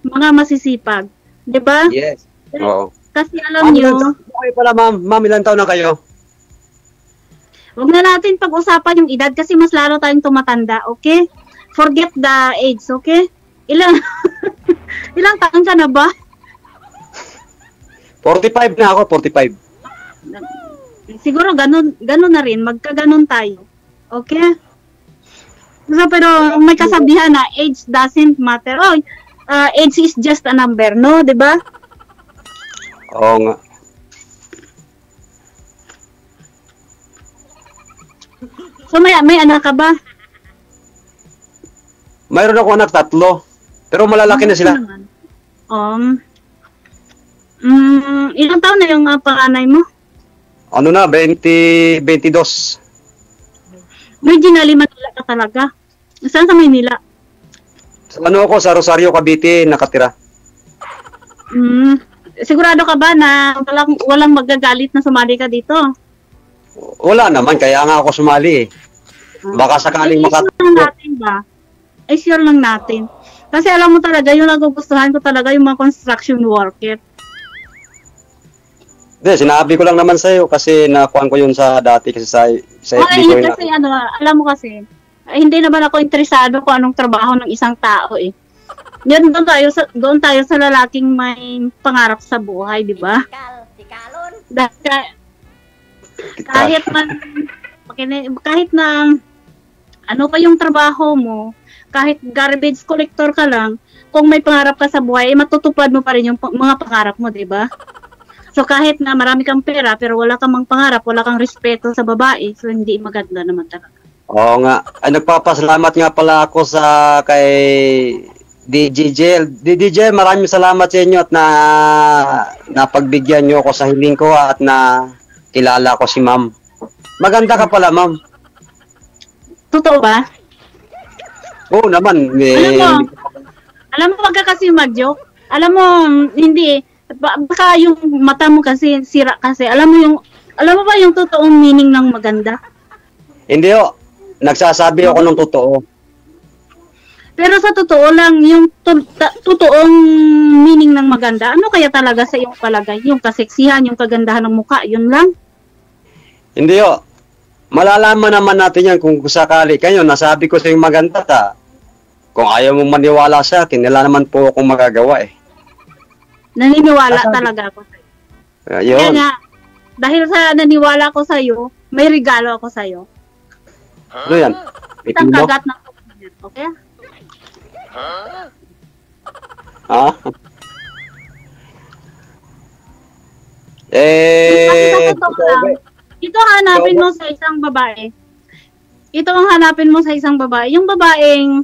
mga masisipag. Diba? Yes. Oo. Kasi alam nyo, okay pala, ma'am. Ma'am, ilan taon na kayo? huwag na natin pag-usapan yung edad kasi mas lalo tayong tumatanda, okay? Forget the age, okay? Ilang taon ka na ba? 45 na ako, 45. Siguro ganun na rin, magkaganon tayo. Okay? So, pero may kasabihan na age doesn't matter. Oh, age is just a number, no? 'Di ba? Oo nga. So may anak ka ba? Mayroon ako anak 3. Pero malalaki na sila. Ilang taon na yung panganay mo? Ano na, 22. Originally, Manila ka talaga. Saan sa Maynila? Ano ako, sa Rosario, Cavite, nakatira. Sigurado ka ba na walang magagalit na sumali ka dito? Wala naman, kaya nga ako sumali eh. Baka sakaling sure lang natin. Kasi alam mo talaga, yung nagugustuhan ko talaga yung mga construction worker. Hindi, sinabi ko lang naman sa'yo kasi nakuhan ko yun sa dati kasi sa FB ko yun. Kasi alam mo kasi, hindi naman ako interesado kung anong trabaho ng isang tao eh. Doon tayo sa lalaking may pangarap sa buhay, di ba? Kahit na ano pa yung trabaho mo, kahit garbage collector ka lang, kung may pangarap ka sa buhay, matutupad mo pa rin yung mga pangarap mo, di ba? So kahit na marami kang pera pero wala kang mang pangarap, wala kang respeto sa babae, so hindi maganda naman talaga. Oo nga. Ay, nagpapasalamat nga pala ako sa kay DJ Jel. DJ Jel, maraming salamat sa inyo at napagbigyan niyo ako sa hiling ko at na kilala ko si ma'am. Maganda ka pala, ma'am. Totoo ba? Oo naman. Alam mo, wag ka kasi mag-joke. Alam mo, hindi baka yung mata mo kasi sira kasi. Alam mo ba yung totoong meaning ng maganda? Hindi ho. Nagsasabi ako ng totoo. Pero sa totoo lang, yung totoong meaning ng maganda, ano kaya talaga sa iyong palagay? Yung kaseksihan, yung kagandahan ng mukha, yun lang? Hindi ho. Malalaman naman natin yan kung sakali. Kayo, nasabi ko sa yung maganda ta. Kung ayaw mong maniwala sa akin, wala naman po akong magagawa eh. Naniniwala talaga ako sa'yo. Kaya nga, dahil sa naniwala ko sa'yo, may regalo ako sa'yo. Ano yan? Isang kagat ng kukunin, okay? Ha? Ito hanapin mo sa isang babae. Ito ang hanapin mo sa isang babae. Yung babaeng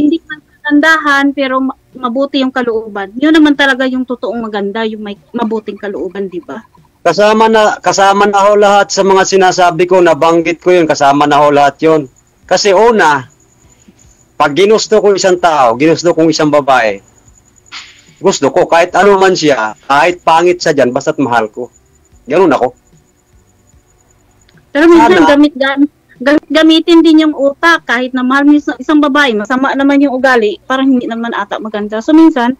hindi man kagandahan pero mabuti yung kalooban. Yun naman talaga yung totoong maganda, yung may mabuting kalooban, di ba? Kasama na ho lahat sa mga sinasabi ko, nabanggit ko yun, kasama na ho lahat yun. Kasi una, pag ginusto ko isang tao, ginusto kong isang babae, gusto ko, kahit ano man siya, kahit pangit siya dyan, basta't mahal ko. Ganun ako. Pero minsan gamitin din yung utak, kahit na mahal mo isang babae, masama naman yung ugali, parang hindi naman ata maganda. So minsan,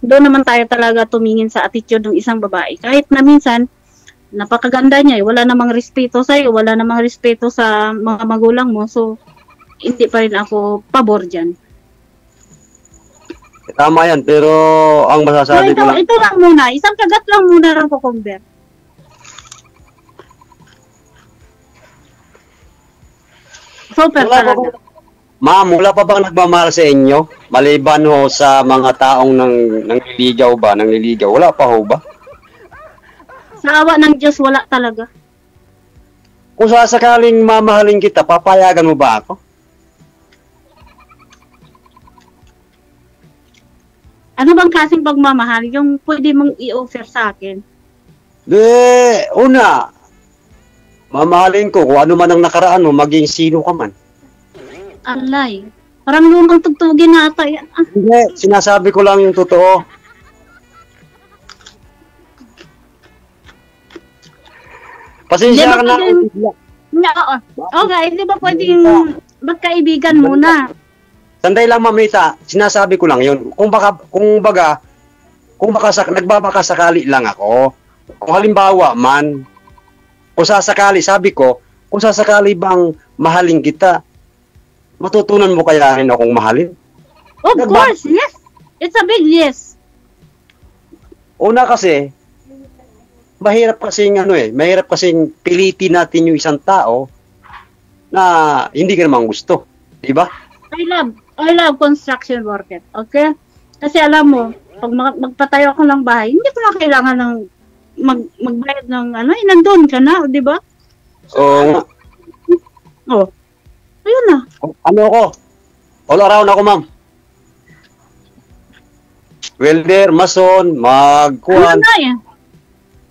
doon naman tayo talaga tumingin sa attitude ng isang babae. Kahit na minsan, napakaganda niya, wala namang respeto sa'yo, wala namang respeto sa mga magulang mo, so hindi pa rin ako pabor dyan. Tama yan, pero ang So, masasabi ko lang, ito lang muna. Isang kagat lang muna ng cucumber. Super wala pa talaga. ba, ma'am, wala pa bang nagmamahal sa inyo? Maliban ho sa mga taong nangliligaw ba, nangliligaw, wala pa ho ba? Sa awa ng Diyos, wala talaga. Kung sasakaling mamahalin kita, papayagan mo ba ako? Ano bang klaseng pagmamahal yung pwede mong i-offer sa akin? Una, mamahalin ko kung ano man ang nakaraan mo, maging sino ka man. Alay. Parang lumang tugtugin na ata yan. Ah. Hindi, sinasabi ko lang yung totoo. Pasensya ka na. Okay, di ba pwedeng magkaibigan muna? Sanday lang, mamita. Sinasabi ko lang yun. Kung nagbabaka sakali lang ako. Kung halimbawa man, kung sasakali, sabi ko, kung sasakali bang mahalin kita, matutunan mo kaya rin akong mahalin? Of course, yes. It's a big yes. Una kasi, mahirap kasing pilitin natin yung isang tao na hindi ka naman gusto. Diba? I love construction worker. Okay? Kasi alam mo, pag magpatayo ako ng bahay, hindi ko na kailangan ng magbayad ng nandun ka na, di ba? Oo. Ayun na. Ano ako? All around ako, ma'am. Welder, mason, magkuhan. Ano na eh.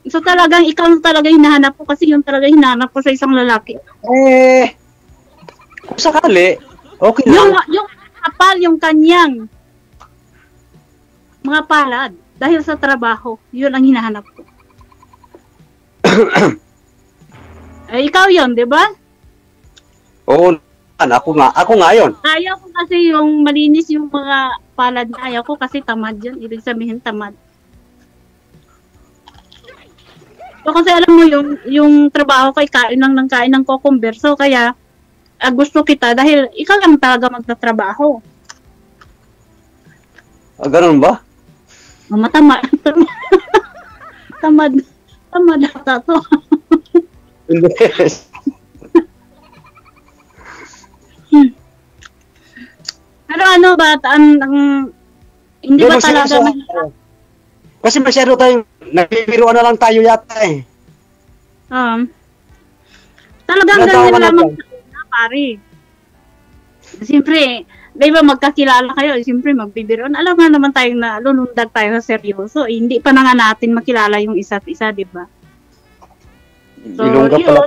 So talagang ikaw talaga hinahanap ko kasi yung talaga hinahanap ko sa isang lalaki. Kung sakali, okay lang. Yung kapal, yung kanyang mga palad dahil sa trabaho, yun ang hinahanap ko. Ikaw yun, di ba? Oo, ako nga yun. Ayaw ko kasi yung malinis yung mga palad na ayaw ko kasi tamad yun. Ibig sabihin tamad. So kasi alam mo yung trabaho ko ay kain ng cucumber. So kaya gusto kita dahil ikaw lang talaga magtatrabaho. Ganun ba? Tamad. Tamad ata to. Hindi. Pero ano ba, hindi ba talaga kasi masyado tayong, nagbibiruan na lang tayo yata eh. Talagang ganyan lamang na pare. Siyempre, di ba magkakilala kayo, siyempre magbibiruan. Alam nga naman tayong na lulundag tayo sa seryoso. Hindi pa na nga natin makilala yung isa't isa, di ba? So, Ilongga pala.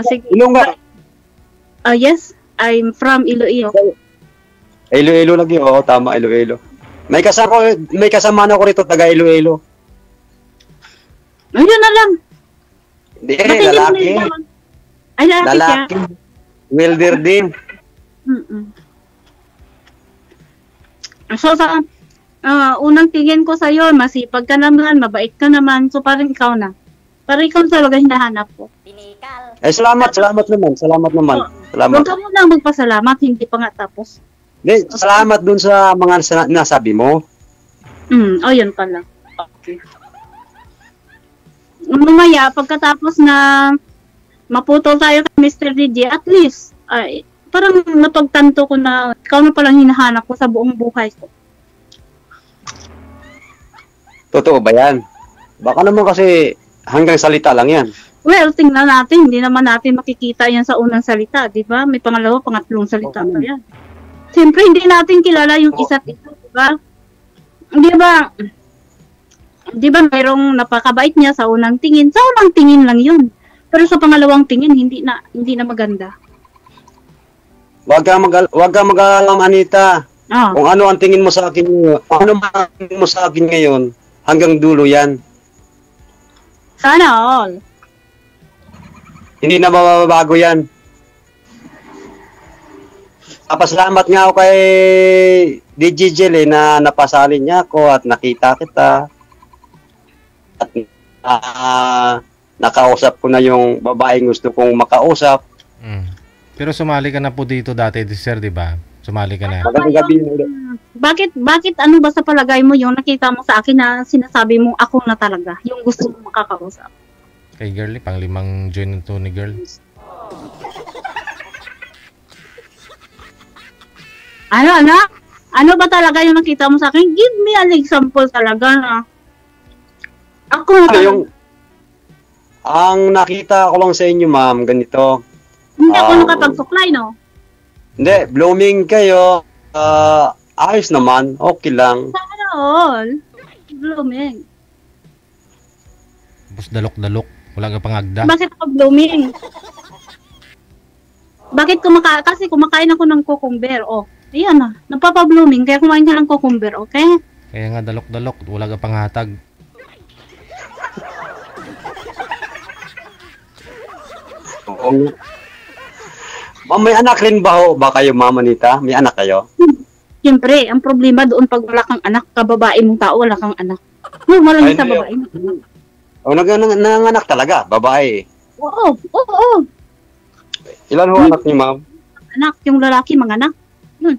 Sige. Ilongga. Yes, I'm from Iloilo. Iloilo lagi, oo, tama, Iloilo. May kasama na ako rito, taga Iloilo. Ayun na lang. Hindi, lalaki. Ay, lalaki. Welder din. So, sa unang tingin ko sa'yo, masipag ka naman, mabait ka naman, so parang ikaw na. Parang ikaw talaga hinahanap ko. Salamat naman. Huwag ka muna magpasalamat, hindi pa nga tapos. Salamat dun sa mga nasabi mo. Yun pala. Okay. Mamaya, pagkatapos na maputol tayo kay Mr. DJ, at least, parang napagtanto ko na ikaw na palang hinahanap ko sa buong buhay ko. Totoo ba yan? Baka naman kasi hanggang salita lang yan. Well, tingnan natin, hindi naman natin makikita yan sa unang salita, di ba? May pangalawa, pangatlong salita pa yan. Siyempre, hindi natin kilala yung isa't isa, di ba? Di ba mayroong napakabait niya sa unang tingin? Sa unang tingin lang yun. Pero sa pangalawang tingin, hindi na maganda. Huwag ka mag-alam, Anita. Kung ano ang tingin mo sa akin, ngayon, hanggang dulo yan. Sana all. Hindi na mababago yan. Papasalamat nga ako kay DJ Jelly na napasali niya ako at nakita kita. At nakausap ko na yung babaeng gusto kong makausap. Pero sumali ka na po dito dati, sir, di ba? Sumali ka na. Magandang gabi ulit. Bakit ano ba sa palagay mo yung nakita mo sa akin na sinasabi mo ako na talaga, yung gusto mo makakausap? Kay Girlie, pang 5 join to ni Girl. Ano ba talaga yung nakita mo sa akin? Give me an example talaga na. Ako na Ano yung ang nakita ko lang sa inyo, ma'am, ganito. hindi ako nakapagsuklay, no? Hindi, blooming kayo. Ayos naman, okay lang. Sana all. Blooming. Tapos dalok-dalok. Wala ka pangagda. Bakit ako blooming? Bakit kasi kumakain ako ng cucumber. Oh, ayan na. Napapa-blooming kaya kumain ka ng cucumber, okay? Kaya nga dalok-dalok. Wala ka panghatag. Oo. Ma'am, may anak rin ba kayo, Ma'am Anita? May anak kayo? Siyempre, ang problema doon pag wala kang anak, kababae mong tao, wala kang anak. Normal lang sa babae mo. O, nanganak talaga, babae. Oo. Ilan ho anak niyo, ma'am? Anak, yung lalaki, mga anak. Yun.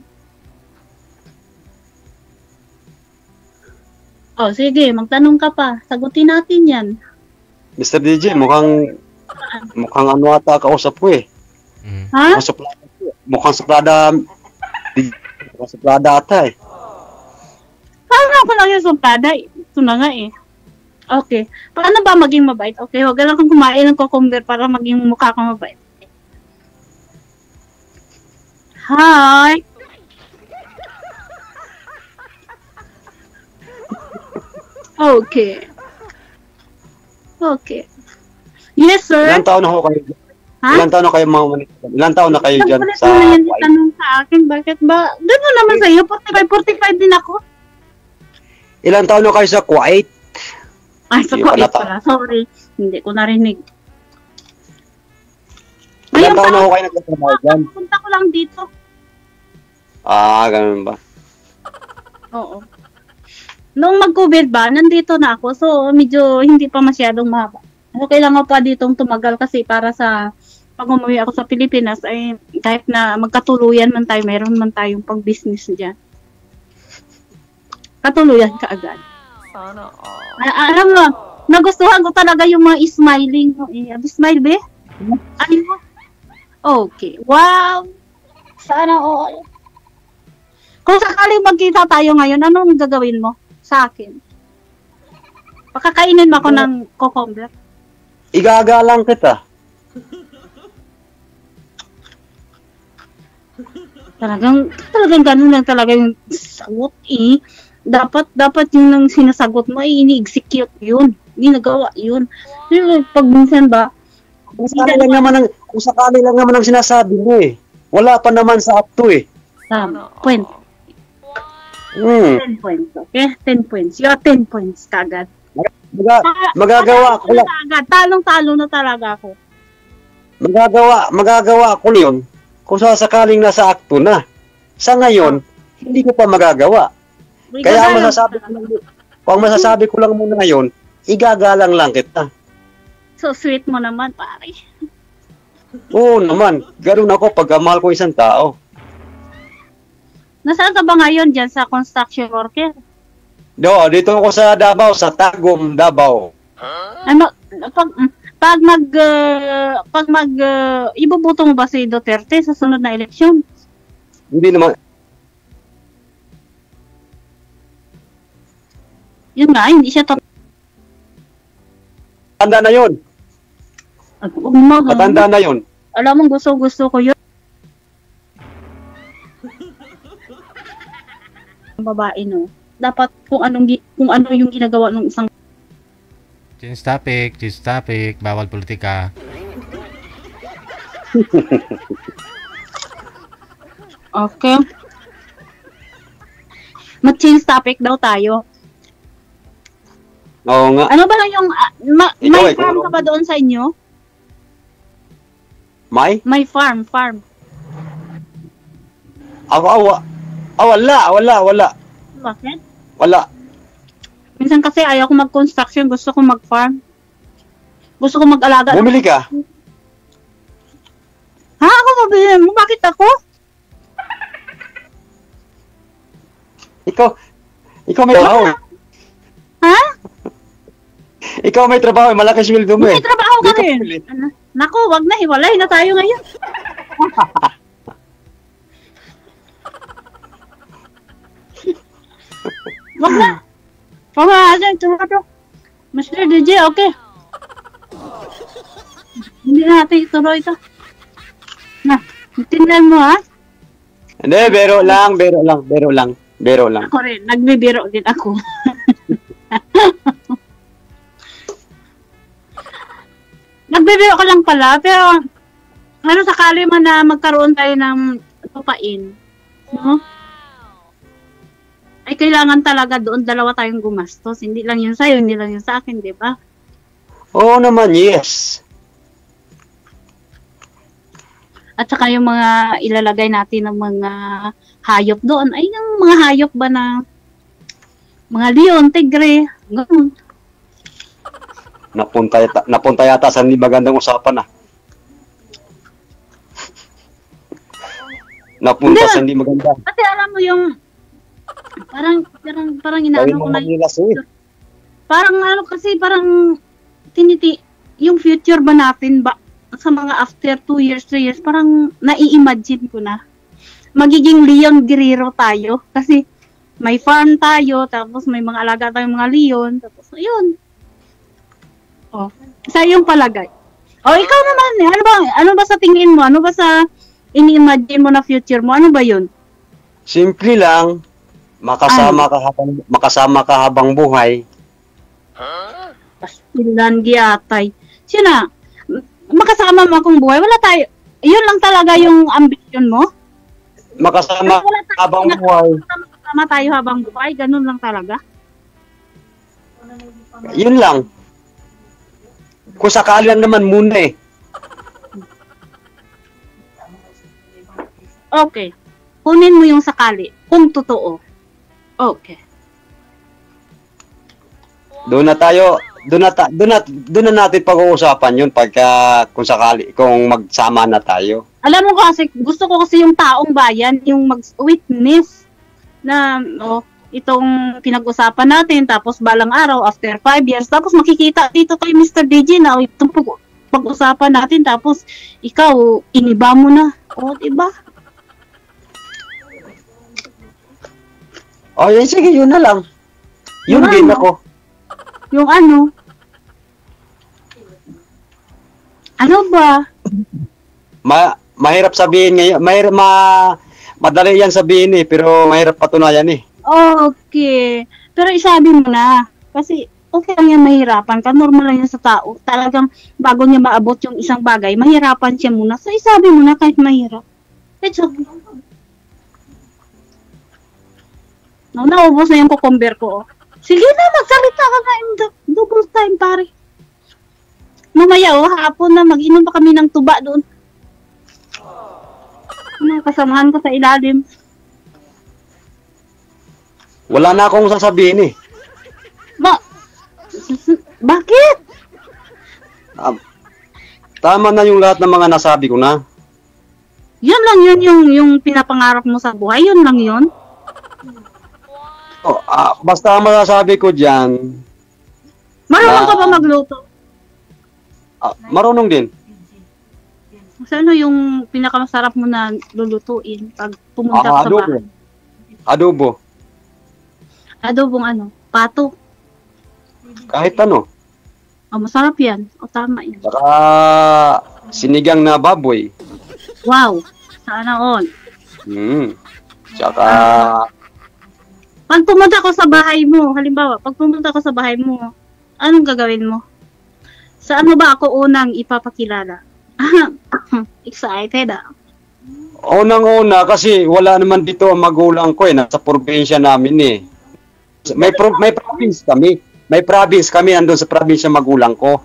Oh, sige, magtanong ka pa. Sagutin natin yan. Mr. DJ, mukhang ano ata kausap ko eh. Ha? Mukhang suplada ata eh. Paano ako lang yung suplada? Ito na nga eh. Okay. Paano ba maging mabait? Okay, huwag lang kang kumain ng cucumber para maging mukha kang mabait. Hi! Okay. Yes, sir. Ilan taon na ho kayo? Ha? Ilan taon na kayo, Ma'am Anita? Ilan taon na kayo dyan sa yan tanong sa akin. Bakit ba? Gano'n naman sa'yo. 45 din ako. Ilan taon na kayo sa Kuwait? Ay, sa Kuwait pala. Sorry. Hindi ko narinig. Ilan taon na ho kayo nagtatrabaho dyan? Punta ko lang dito. Ganun ba? Oo. Nung mag-COVID ba, nandito na ako. So, medyo hindi pa masyadong mahaba. So, kailangan pa ditong tumagal kasi para sa pag umuwi ako sa Pilipinas ay kahit na magkatuluyan man tayo, meron man tayong pang-business dyan. Katuluyan ka agad. Sana Alam mo, nagustuhan ko talaga yung mga smiling. Smile, be? Ano mo? Okay. Wow! Sana all. Kung sakaling magkita tayo ngayon, anong gagawin mo sa akin? Pakakainin mo ako ng cucumber. Igagalang kita. Talagang ganun lang talaga yung sagot eh. Dapat yung nang sinasagot mo ay ini-execute yun. Ginagawa yun. Pag minsan ba, kung sakali lang naman ang sinasabi mo eh. Wala pa naman sa akto eh. Point. 10 points, okay? 10 points. You have 10 points kagad. Magagawa ko lang. Talong-talo na talaga ako. Magagawa ko yun kung sasakaling nasa akto na. Sa ngayon, hindi ko pa magagawa. Kaya ang masasabi ko lang muna ngayon, igagalang lang kita. So sweet mo naman, pare. Oo naman, ganoon ako pag mahal ko isang tao. Nasaan ka ba ngayon dyan sa construction worker? Dito ako sa Davao, sa Tagum, Davao. Ano, ibubuto mo ba si Duterte sa sunod na eleksyon? Hindi naman. Yun nga, hindi siya Matanda na yun. Matanda na yun. Alam mo, gusto ko yun. Babae, no? Dapat kung ano yung ginagawa ng isang Change topic, bawal politika. Okay. Mag-change topic daw tayo. Oo nga. Ano ba lang yung may farm ka ba doon sa inyo? May farm. Wala. Bakit? Wala. Minsan kasi ayaw ko mag-construction, gusto ko mag-farm. Gusto ko mag-alaga. Bumili ka? Ha? Ako mabili mo? Bakit ako? Ikaw may trabaho. Ha? Ikaw may trabaho, malaki sweldo mo eh. May trabaho ka rin. Naku, wag na, hiwalay na tayo ngayon. Wag na. Pamahasan, tumato. Mr. DJ, okay. Hindi natin ituloy ito. Na, tindan mo ha? Hindi, bero lang. Ako rin, nagbibiro din ako. Nagbibiro ko lang pala, pero ano sakali man na magkaroon tayo ng lupain, no? Ay kailangan talaga doon dalawa tayong gumastos. Hindi lang yun sa'yo, hindi lang yun sa akin, di ba? Oo naman, yes. At saka yung mga ilalagay natin ng mga hayop doon, ay yung mga hayop ba na mga leon, tigre, gano'n. Napunta yata sa hindi magandang usapan ah. Napunta sa hindi maganda. Kasi alam mo yung parang inaano ko na parang ano kasi parang yung future ba natin ba sa mga after 2 years, 3 years, parang nai-imagine ko na magiging Leon Guerrero tayo kasi may farm tayo, tapos may mga alaga tayong mga leon, tapos ayun. Oh, sa iyong palagay. Oh, ikaw naman, ano ba sa tingin mo? Ano ba sa ini-imagine mo na future mo? Ano ba 'yun? Simple lang, makasama ka habang buhay. Pastilan giatay. Sina, makasama mo akong buhay. Wala tayo. 'Yun lang talaga yung ambition mo? Makasama habang buhay. Makasama tayo habang buhay, ganun lang talaga. 'Yun lang. Kung sakali lang naman muna eh. Okay. Kunin mo yung sakali. Kung totoo. Okay. Doon na natin pag-uusapan yun pagka kung sakali, kung magsama na tayo. Alam mo kasi, gusto ko kasi yung taong bayan, yung mag-witness na, itong pinag-usapan natin, tapos balang araw, after 5 years, tapos makikita dito kay Mr. DJ na itong pag-usapan natin, tapos ikaw, iniba mo na. O, diba? O, yan, sige, yun na lang. Yun din ako. Yung ano? Ano ba? Mahirap sabihin ngayon. Madali yan sabihin eh, pero mahirap patunayan eh. Okay. Pero isabi mo na. Kasi okay lang yan mahirapan ka. Normal lang yan sa tao. Talagang bago niya maabot yung isang bagay, mahirapan siya muna. So isabi mo na kahit mahirap. It's okay. No, naubos na yung cucumber ko. Sige na, magsalita ka na. Double time, pare. Mamaya, hapon na, mag-inom pa kami ng tuba doon. Kasamahan ko sa ilalim. Wala na akong sasabihin eh. Bakit? Tama na yung lahat ng mga nasabi ko na. Yun lang yun, yung pinapangarap mo sa buhay, yun lang yun. Basta ang masasabi ko dyan. Marunong ka ba magluto? Marunong din. Ano yung pinakamasarap mo na lulutuin pag pumunta sa bahay? Adobo. Adobong ano? Pato? Kahit ano. Masarap yan. Tama yan. Saka sinigang na baboy. Wow. Sana all. Saka pag pumunta ko sa bahay mo, halimbawa, pag pumunta ko sa bahay mo, anong gagawin mo? Saan mo ba ako unang ipapakilala? Excited ah. Unang-una kasi wala naman dito ang magulang ko eh. Nasa probinsya namin eh. May province kami. May province kami andun sa probinsya magulang ko.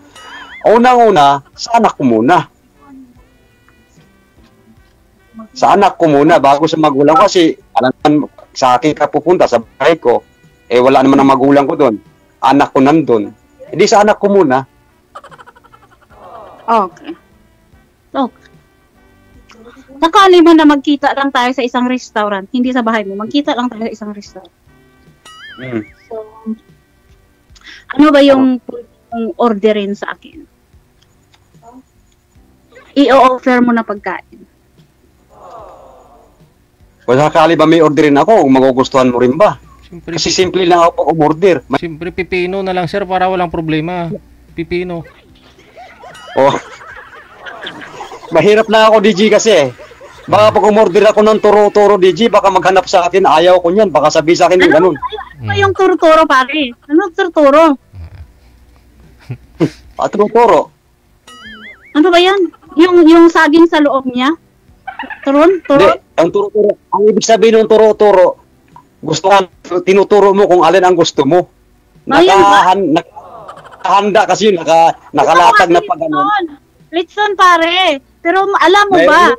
Unang-una, sa anak ko muna. Sa anak ko muna bago sa magulang ko kasi alam naman sa akin ka pupunta sa bahay ko. Wala naman ang magulang ko doon. Anak ko nandun. Hindi sa anak ko muna. Okay. Sakali mo na magkita lang tayo sa isang restaurant, hindi sa bahay mo, magkita lang tayo sa isang restaurant. Mm. So, ano ba yung pwede mong orderin sa akin? I-offer mo na pagkain. Kung sakali ba may orderin ako, magugustuhan mo rin ba? Siyempre, Kasi simple lang ako pag umorder. siyempre pipino na lang sir para walang problema. Pipino. Oh. Mahirap na ako, DJ, kasi. Baka pag umorder ako ng turo-turo, DJ, baka maghanap sa akin, ayaw ko niyan. Baka sabi sa akin, ganun. Ano ba yung turo-turo, pare? Ano turo-turo? Turo-turo. Ano ba yan? Yung saging sa loob niya? Turon? Hindi, Turon? ang turo-turo, ang ibig sabihin ng turo-turo, gusto ka, tinuturo mo kung alin ang gusto mo. Ayun ba? Nakahanda kasi yun, nakalatag na pag ano. Litson, pare. Pero alam mo ba?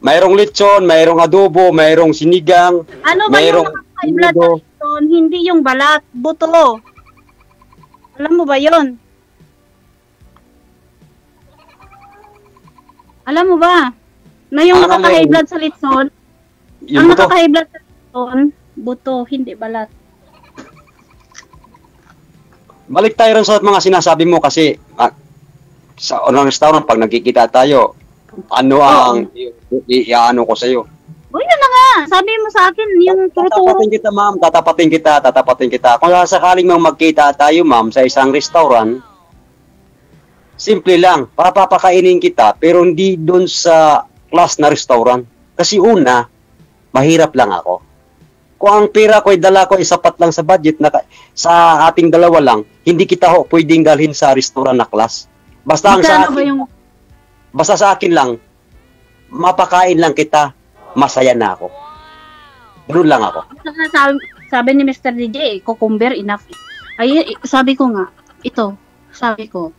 Mayroong lechon, mayroong adobo, mayroong sinigang, Ano ba yung mayroong high blood sa Litson? Hindi yung balat, buto. Alam mo ba yun? Alam mo ba? Na yung Alam mo nakaka-high yun. blood sa Litson, yung ang buto. nakaka-high blood sa Litson, buto, hindi balat. Balik tayo rin sa mga sinasabi mo kasi sa unang restaurant, pag nagkikita tayo, ano ang iaano ko sa'yo? Uy, yun na nga. Sabi mo sa akin, yung turo-turo. Tatapatin kita, ma'am. Tatapatin kita. Kung sakaling mang magkita tayo, ma'am, sa isang restaurant, simple lang, papapakainin kita, pero hindi doon sa class na restaurant. Kasi una, mahirap lang ako. Kung ang pera ko ay dala ko ay sapat lang sa budget, sa ating dalawa lang, hindi kita pwedeng dalhin sa restaurant na class. Basta ang sa akin, basta sa akin lang, mapakain lang kita, masaya na ako. Ganun lang ako. Sabi ni Mr. DJ, cucumber enough. Ay, sabi ko nga, sabi ko,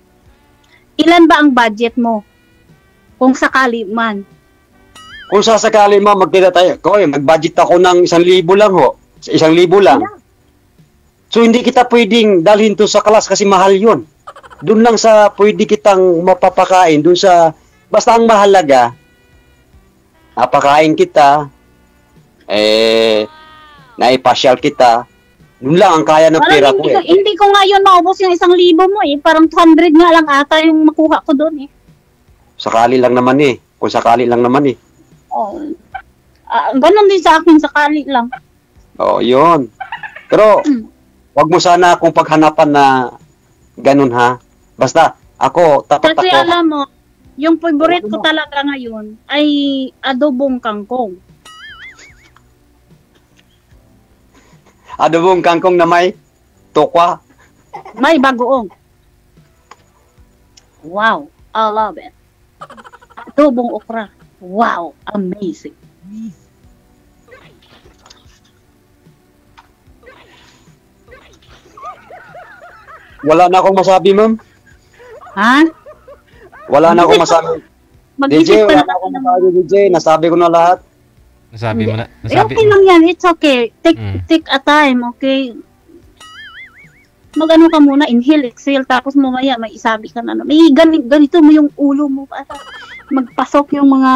ilan ba ang budget mo? Kung sakali man. Kung sasakali magkita tayo, mag-budget ako ng 1,000 lang ho. 1,000 lang. So hindi kita pwedeng dalhin to sa class kasi mahal yun. Doon lang sa pwede kitang mapapakain, doon sa, basta ang mahalaga, napakain kita, naipasyal kita, doon lang ang kaya ng pera ko eh. Hindi ko nga yun maubos yung 1,000 mo eh. Parang 200 nga lang ata yung makuha ko doon eh. Sakali lang naman eh. Kung sakali lang naman eh. Oh. Ganon din sa akin, sakali lang. Oh, yun. Pero, wag mo sana akong paghanapan na ganun ha. Basta, ako, tapat Kasi ako. alam mo, yung favorite ko talaga ngayon ay adobong kangkong. Adobong kangkong na may tokwa. May bagoong. Wow, I love it. Adobong okra. Wow, amazing. Wala na akong masabi, ma'am. Ha? Wala na akong masabi. DJ, Mag-isip ka wala na na akong masabi, DJ. Nasabi ko na lahat. Nasabi mo na. Okay lang yan, it's okay. Take a time, okay? Mag-ano ka muna, inhale, exhale, tapos mamaya may isabi ka na, may ganito mo yung ulo mo para magpasok yung mga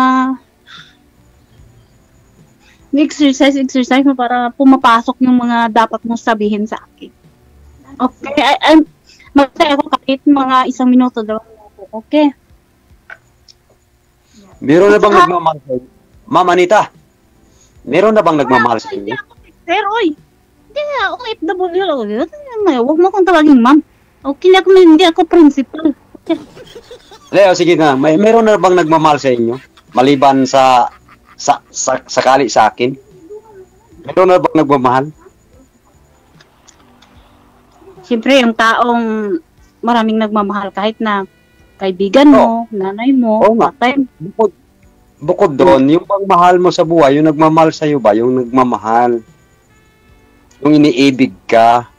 exercise mo para pumapasok yung mga dapat mong sabihin sa akin. Okay, magtay ako kahit mga 1 minuto, 2 minuto, okay? Meron na bang nagmamahal sa inyo? Ma'am Anita, meron na bang nagmamahal sa inyo? Sir, oy! Hindi ako FW lang. Huwag mo akong tawagin, ma'am. Okay na ako, hindi ako principal. Okay. Leo, sige na. Meron na bang nagmamahal sa inyo? Maliban sa sakali sa akin? Meron na bang nagmamahal? Siyempre, yung taong maraming nagmamahal kahit na kaibigan mo, nanay mo, tatay mo. Bukod doon, yung bang mahal mo sa buhay, yung nagmamahal sa'yo ba? Yung nagmamahal. Yung iniibig ka.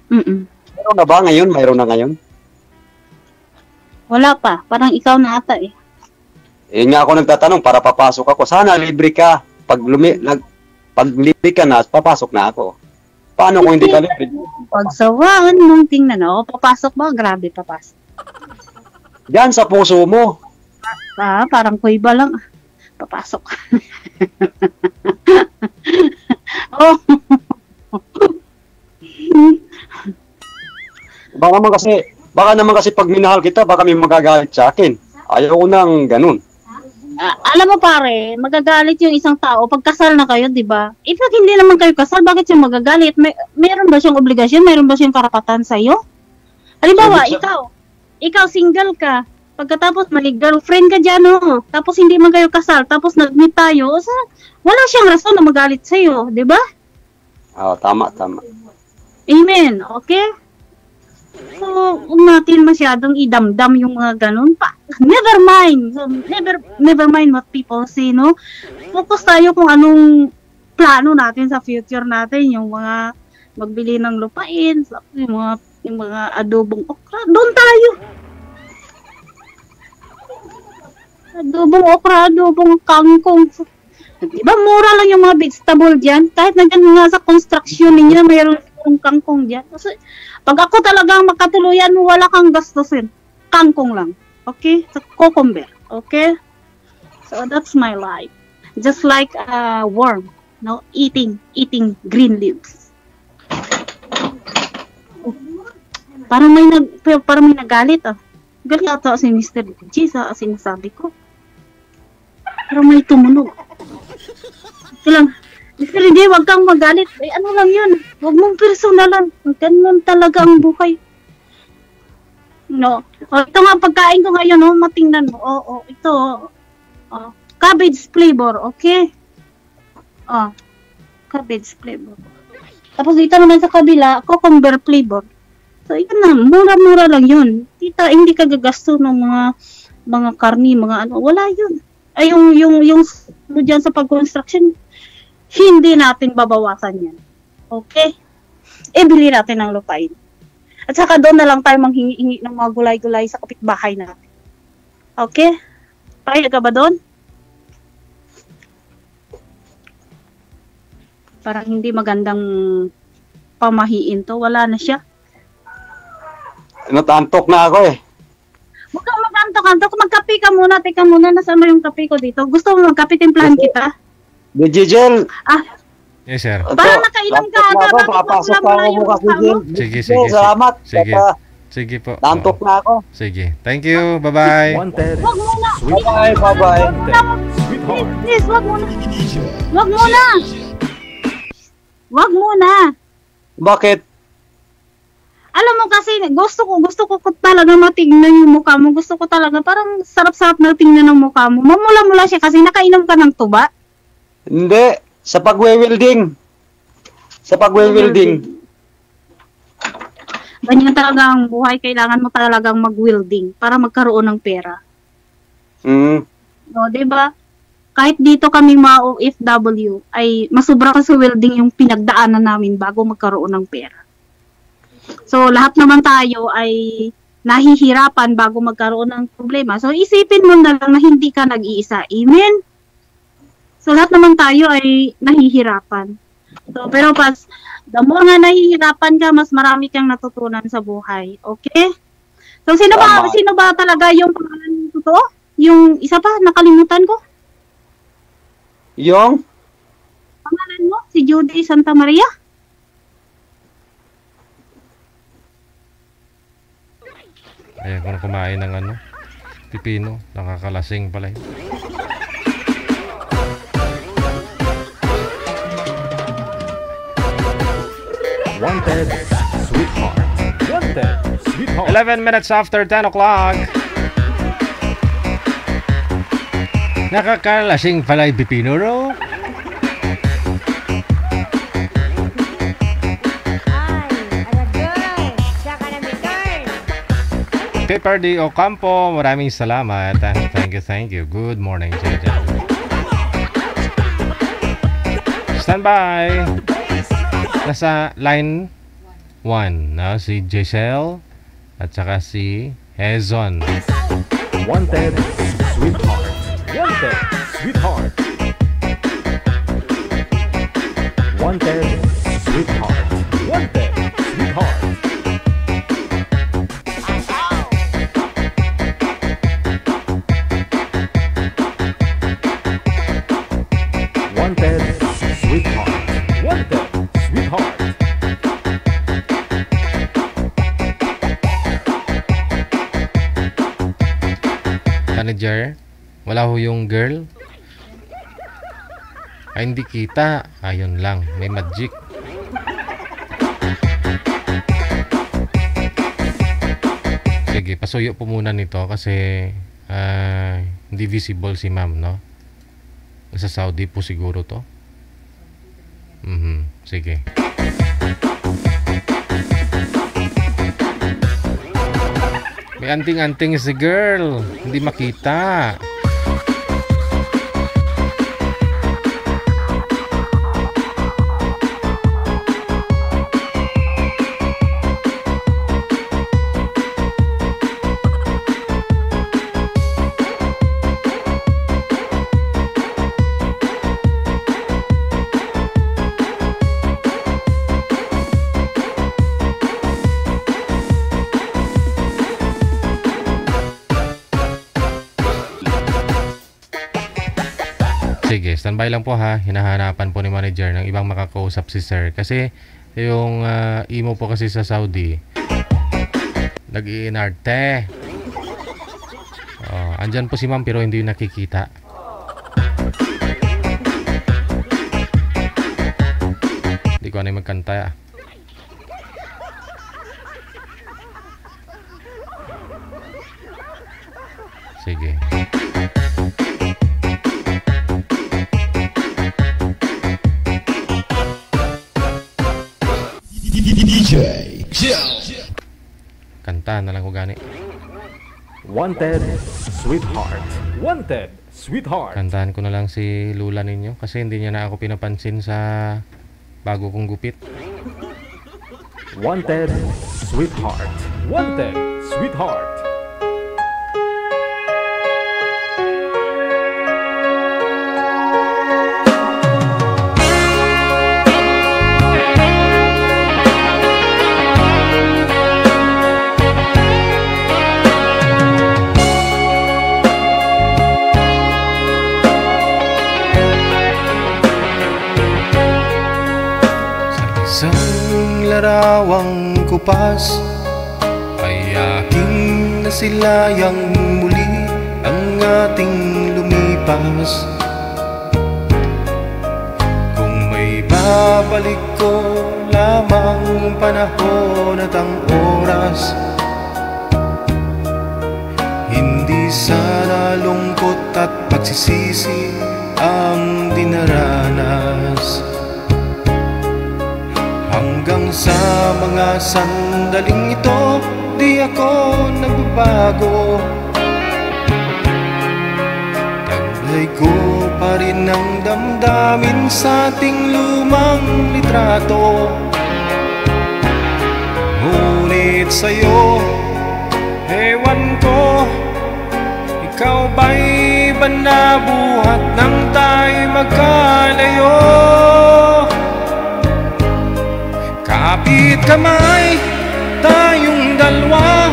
Meron na ba ngayon? Mayroon na ngayon? Wala pa. Parang ikaw na ata eh. Yun nga ako nagtatanong para papasok ako. Sana libre ka. Pag libre ka na, papasok na ako. Paano kung hindi ka libre? Pagsawaan mong tingnan, papasok ba? Grabe, papasok. Diyan sa puso mo. Parang kuiba lang. Papasok. Oh. Baka naman kasi pag minahal kita, baka may magagalit sa akin. Ayaw ko nang ganun. Alam mo pare, magagalit yung isang tao pag kasal na kayo, di ba? If hindi naman kayo kasal, bakit siya magagalit? Meron ba siyang obligasyon? Meron ba siyang karapatan sa iyo? Halimbawa, ikaw single ka. Pagkatapos may girlfriend ka dyan, no? Tapos hindi man kayo kasal, tapos nag-meet tayo, wala siyang rason na magalit sa iyo, di ba? Tama. Amen, okay? So, huwag natin masyadong idamdam yung mga ganun pa. Never mind. So, never mind what people say, no? Focus tayo kung anong plano natin sa future natin, yung mga magbili ng lupain, yung mga adobong okra. Doon tayo. Adobong okra, adobong kangkong. Diba, mura lang yung mga vegetable dyan. Kahit nandiyan nga sa construction ninyo, mayroon yung kangkong dyan. Kasi, pag ako talagang makatuluyan mo, wala kang gastusin. Kangkong lang. Okay? Sa cucumber. Okay? So, that's my life. Just like a worm. No? Eating green leaves. Parang may nagalit, ah. Galit ata si Mr. G sa sinasabi ko. Parang may tumunog. Ito lang. Mr. G, wag kang magalit. Ano lang yun? Wag mong personalan. Ganun talaga ang buhay. No. Ito nga, pagkain ko ngayon, no? Matingnan mo. Ito. Cabbage flavor, okay? Cabbage flavor. Tapos dito naman sa kabila, cucumber flavor. So, yun na. Mura-mura lang yun. Hindi ka gagasto ng mga karni, mga ano. Wala yun. Ay, yung dyan sa pag-construction, hindi natin babawasan yan. Okay? Bili natin ng lupain. At saka doon na lang tayo manghingi-hingi ng mga gulay-gulay sa kapitbahay natin. Okay? Payag ka ba doon? Parang hindi magandang pamahiin to. Wala na siya. Natantok na ako eh. Huwag kang magantok-antok. Magkape ka muna. Teka muna. Nasaan mo yung kape ko dito? Gusto mo magkape? Timplahan kita? Jijel. Yes, sir. Parang nakainom ka agad. Papasok pa ako bukas, Jijel. Sige. Salamat. Sige po. Tantok na ako. Sige. Thank you. Bye-bye. Wag muna. Bye-bye. Please, wag muna. Wag muna. Bakit? Alam mo kasi, gusto ko talaga matingnan yung mukha mo. Gusto ko talaga, parang sarap-sarap na tingnan ng mukha mo. Mamula-mula siya kasi nakainom ka ng tuba. Hindi. Sa pagwe-welding. Ganyan talaga ang buhay. Kailangan mo talagang mag-welding para magkaroon ng pera. No, diba? Kahit dito kami mga OFW, ay masubra ka sa welding yung pinagdaanan namin bago magkaroon ng pera. So, lahat naman tayo ay nahihirapan bago magkaroon ng problema. So, isipin mo na lang na hindi ka nag-iisa. Amen? So, lahat naman tayo ay nahihirapan. So, pero the more nga nahihirapan ka, mas marami kang natutunan sa buhay. Okay? So, sino ba talaga yung pangalan totoo? Yung isa pa, nakalimutan ko. Yung? Pangalan mo? Si Judy Santa Maria? Ayaw ko na kumain ng pipino. Nakakalasing pala yun. Wanted, sweetheart. 11 minutes after 10 o'clock. Nakakalasing pala yung pipino, ro? Pepper D. Ocampo, maraming salamat. Thank you. Good morning, JJ. Stand by. Nasa line 1 na si Giselle at saka si Hezon. Wanted, sweetheart. Wanted, sweetheart. Wanted, sweetheart. Wanted, sweetheart. Wanted, sweetheart. Wanted, sweetheart. manager? Wala ho yung girl? Ay, hindi kita. Ayun lang, may magic. Sige, pasuyo po muna nito kasi hindi visible si ma'am, no? Sa Saudi po siguro to. Sige. May anting-anting si girl. Hindi makita. Sige, standby lang po ha. Hinahanapan po ni manager ng ibang makakausap si sir. Kasi yung imo po kasi sa Saudi, nag-iinarte. Andyan po si ma'am pero hindi nakikita. Hindi ko ano yung magkanta. Sige. Kanta na lang ko gani. Wanted, sweetheart. Wanted, sweetheart. Kantahan ko na lang si Lula ninyo kasi hindi niya na ako pinapansin sa bago kong gupit. Wanted, sweetheart. Wanted, sweetheart. Larawang kupas ay aking nasilayang muli ang ating lumipas. Kung may babalik ko lamang panahon at ang oras, hindi sana lungkot at pagsisisi ang dinaranas. Hanggang sa mga sandaling ito, di ako nagbabago. Taglay ko pa rin ang damdamin sa ating lumang litrato. Ngunit sa'yo, ewan ko, ikaw ba'y banabuhat nang tayo magkalayo? Kapit kamay, tayong dalawa,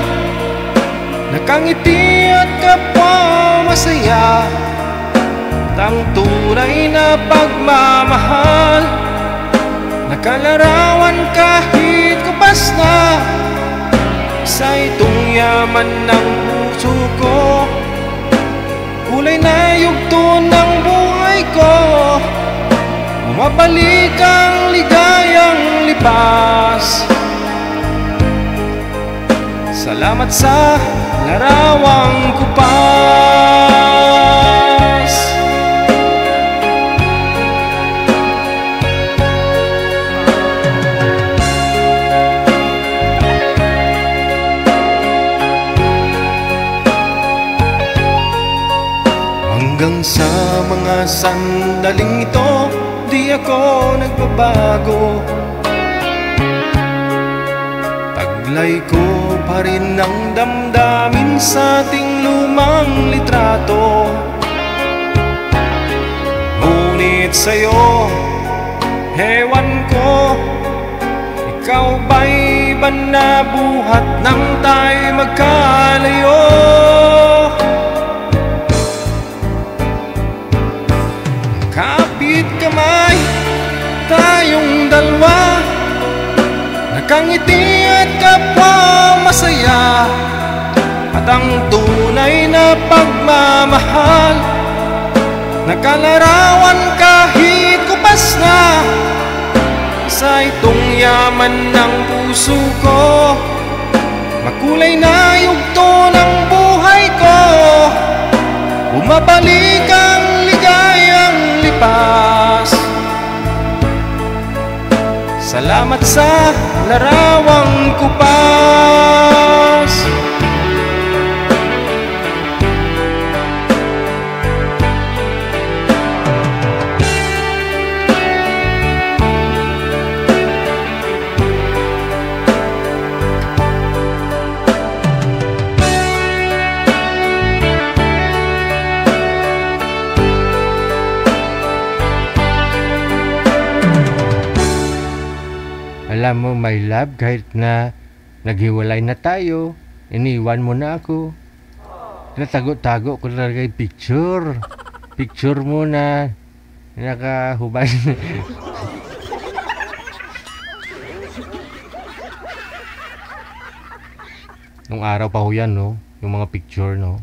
nakangiti at kapwa masaya. Ang tunay na pagmamahal, nakalarawan kahit kupas na. Sa itong yaman ng puso ko, kulay na yugto ng buhay ko. Bumabalik ang ligayang lipas. Salamat sa larawang kupas. Hanggang sa mga sandaling ito, di ako nagbabago. Taglay ko pa rin ang damdamin sa ating lumang litrato. Ngunit sa'yo, ewan ko, ikaw ba'y banabuhat nang tayo magkalayo? Kapit kamay, tayong dalawa, nakangiti at kapwa masaya. At ang tunay tunay na pagmamahal. Nakalarawan kahit kupas na sa itong yaman ng puso ko. Makulay na yugto ng buhay ko, bumabalik ang ligayang lipas. Salamat sa larawang kupas. Alam mo, my love, kahit na naghiwalay na tayo, iniwan mo na ako. Natago-tago ko talaga yung picture. Picture mo na nakahubad. Nung araw pa ho yan, no? Yung mga picture, no?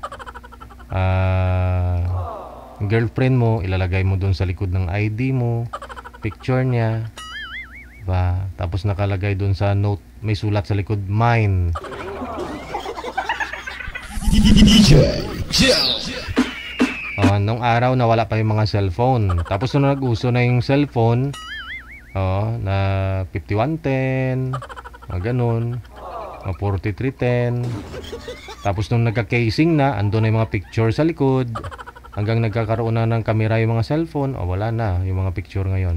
Yung girlfriend mo, ilalagay mo doon sa likod ng ID mo. Picture niya. Ba, tapos nakalagay doon sa note, may sulat sa likod, mine. Nung araw na wala pa yung mga cellphone. Tapos nung nag-uso na yung cellphone, na 5110, ganun, 4310. Tapos nung nagka-casing na, andun na yung mga picture sa likod. Hanggang nagkakaroon na ng camera yung mga cellphone, wala na yung mga picture ngayon.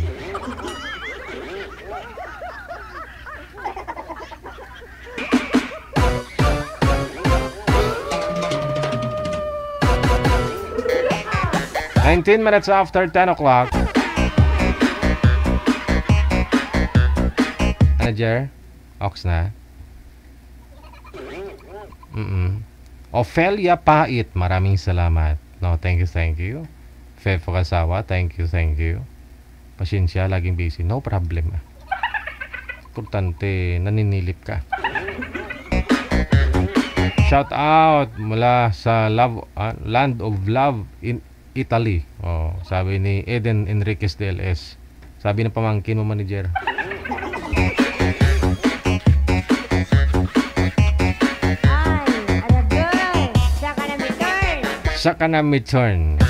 "19 minutes after 10 o'clock. Manager, Ox na. Ophelia Pait, maraming salamat. No, thank you. Fefo Kasawa, thank you. Pasensya, laging busy. No problem. Importante, naninilip ka. Shout out mula sa Land of Love in Italy. Sabi ni Eden Enriquez DLS. Sabi ng pamangkin mo, manager. Saka na mi turn.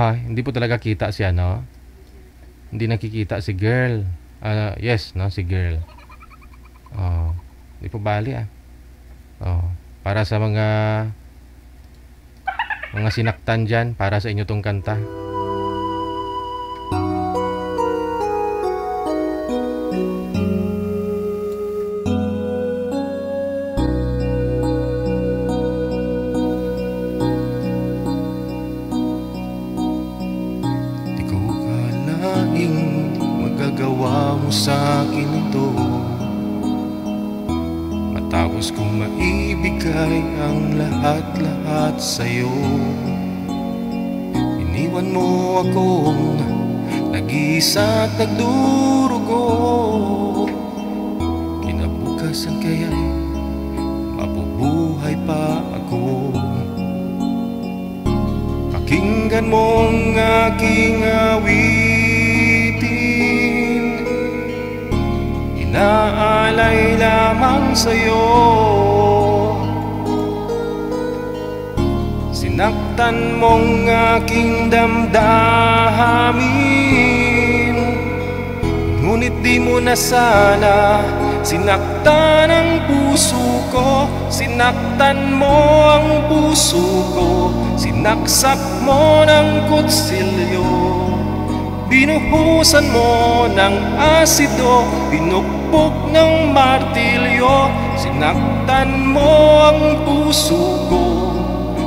Hindi po talaga kita si ano. Hindi nakikita si girl. Yes, no, si girl. Hindi po bali para sa mga sinaktan dyan, para sa inyo tong kanta. Sa akin ito, matapos kong maibigay ang lahat-lahat sa'yo. Iniwan mo akong nag-iisa at nagdurugo. Kinabukasan kaya'y mabubuhay pa ako. Pakinggan mong aking inaalay lamang sa'yo. Sinaktan mong aking damdamin, ngunit di mo na sana sinaktan ang puso ko. Sinaktan mo ang puso ko, sinaksak mo ng kutsilyo. Binuhusan mo ng asido, pinukpok ng martilyo. Sinaktan mo ang puso ko,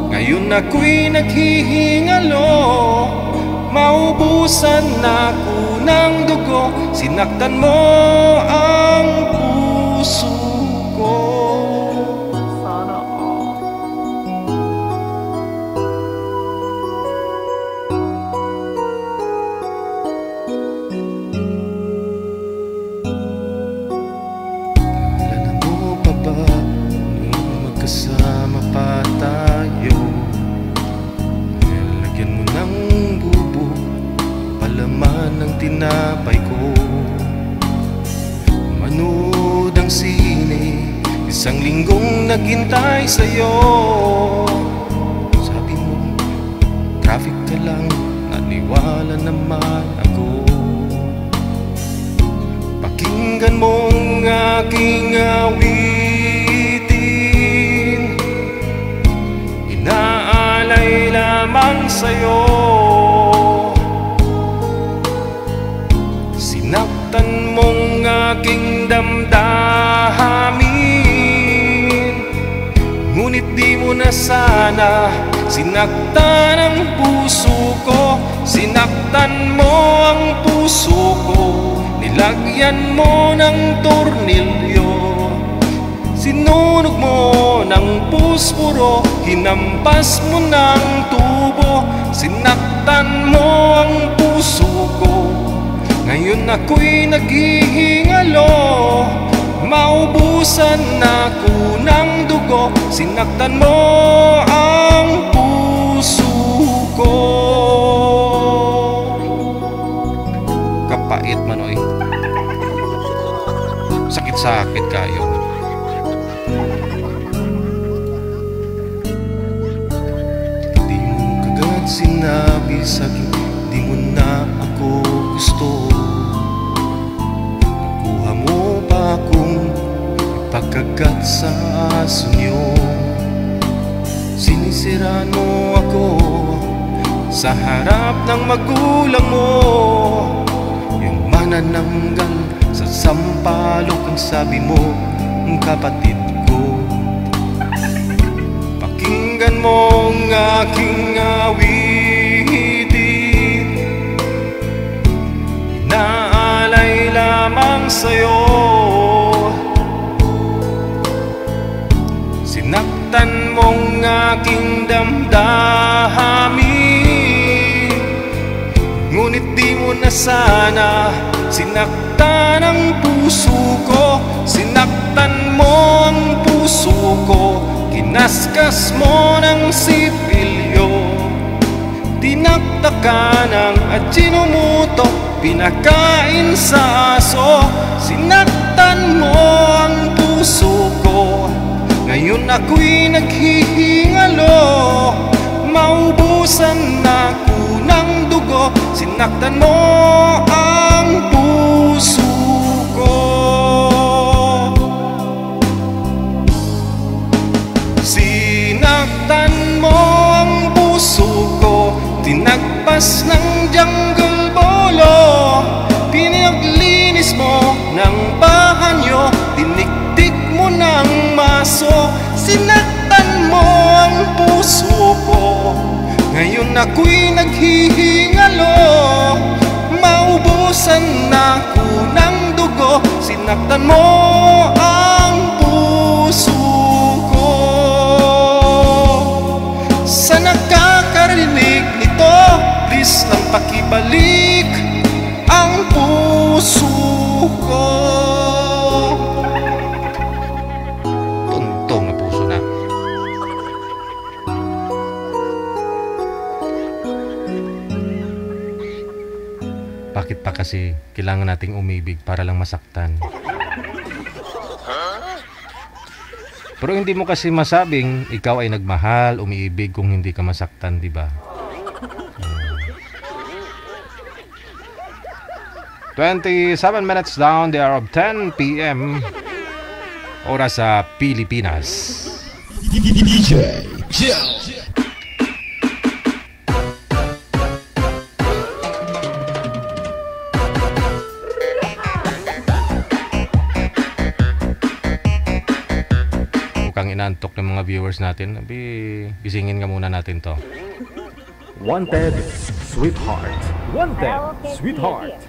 ngayon ako'y naghihingalo. Maubusan na ako ng dugo, sinaktan mo ang puso ko. tinapay ko. Manood ang sine, isang linggong naghintay sa'yo. Sabi mo, traffic ka lang, naniwala naman ako. Pakinggan mo ang aking awitin, inaalay lamang sa'yo. Sinaktan mong aking damdamin, ngunit di mo na sana sinaktan ang puso ko. Sinaktan mo ang puso ko, nilagyan mo ng tornilyo, sinunog mo ng puspuro, hinampas mo ng tubo. Sinaktan mo ang puso ko, ngayon ako'y naghihingalo, maubusan ako ng dugo. Sinaktan mo ang puso ko. Kapait manoy, sakit-sakit kayo. Di mo kagad sinabi sa'kin, di mo na ako gusto. Nakuha mo pa akong ipagkagat sa aso nyo. Sinisiraan mo ako sa harap ng magulang mo. Yung manananggal sa sampalok ang sabi mo, kapatid ko. Pakinggan mo ang aking awitin, inaalay lamang sa'yo. Sinaktan mong aking damdamin, ngunit di mo na sana sinaktan ang puso ko. Sinaktan mo ang puso ko, kinaskas mo ng sipilyo, tinaktakan ng Ajinomoto, pinakain sa aso. Sinaktan mo ang puso ko, ngayon ako'y naghihingalo, maubusan ako ng dugo. Sinaktan mo ang puso ko. Sinaktan mo ang puso ko, tinagpas ng jungle bolo, pinaglinis mo ng bahanyo, tiniktik mo ng maso. Sinaktan mo ang puso ko, ngayon ako'y naghihingalo, maubusan ako ng dugo. Sinaktan mo ang puso ko. Sa nakakarinig nito, please lang pakibalik ang puso ko. Tuntong na puso na. Bakit pa kasi kailangan nating umibig para lang masaktan? Pero hindi mo kasi masabing ikaw ay nagmahal, umiibig kung hindi ka masaktan, di ba? 27 minutes down the hour of 10 p.m. Oras sa Pilipinas. DJ Joe. Mukhang inantok ng mga viewers natin. Gisingin nga muna natin to. Wanted, sweetheart. Wanted, sweetheart.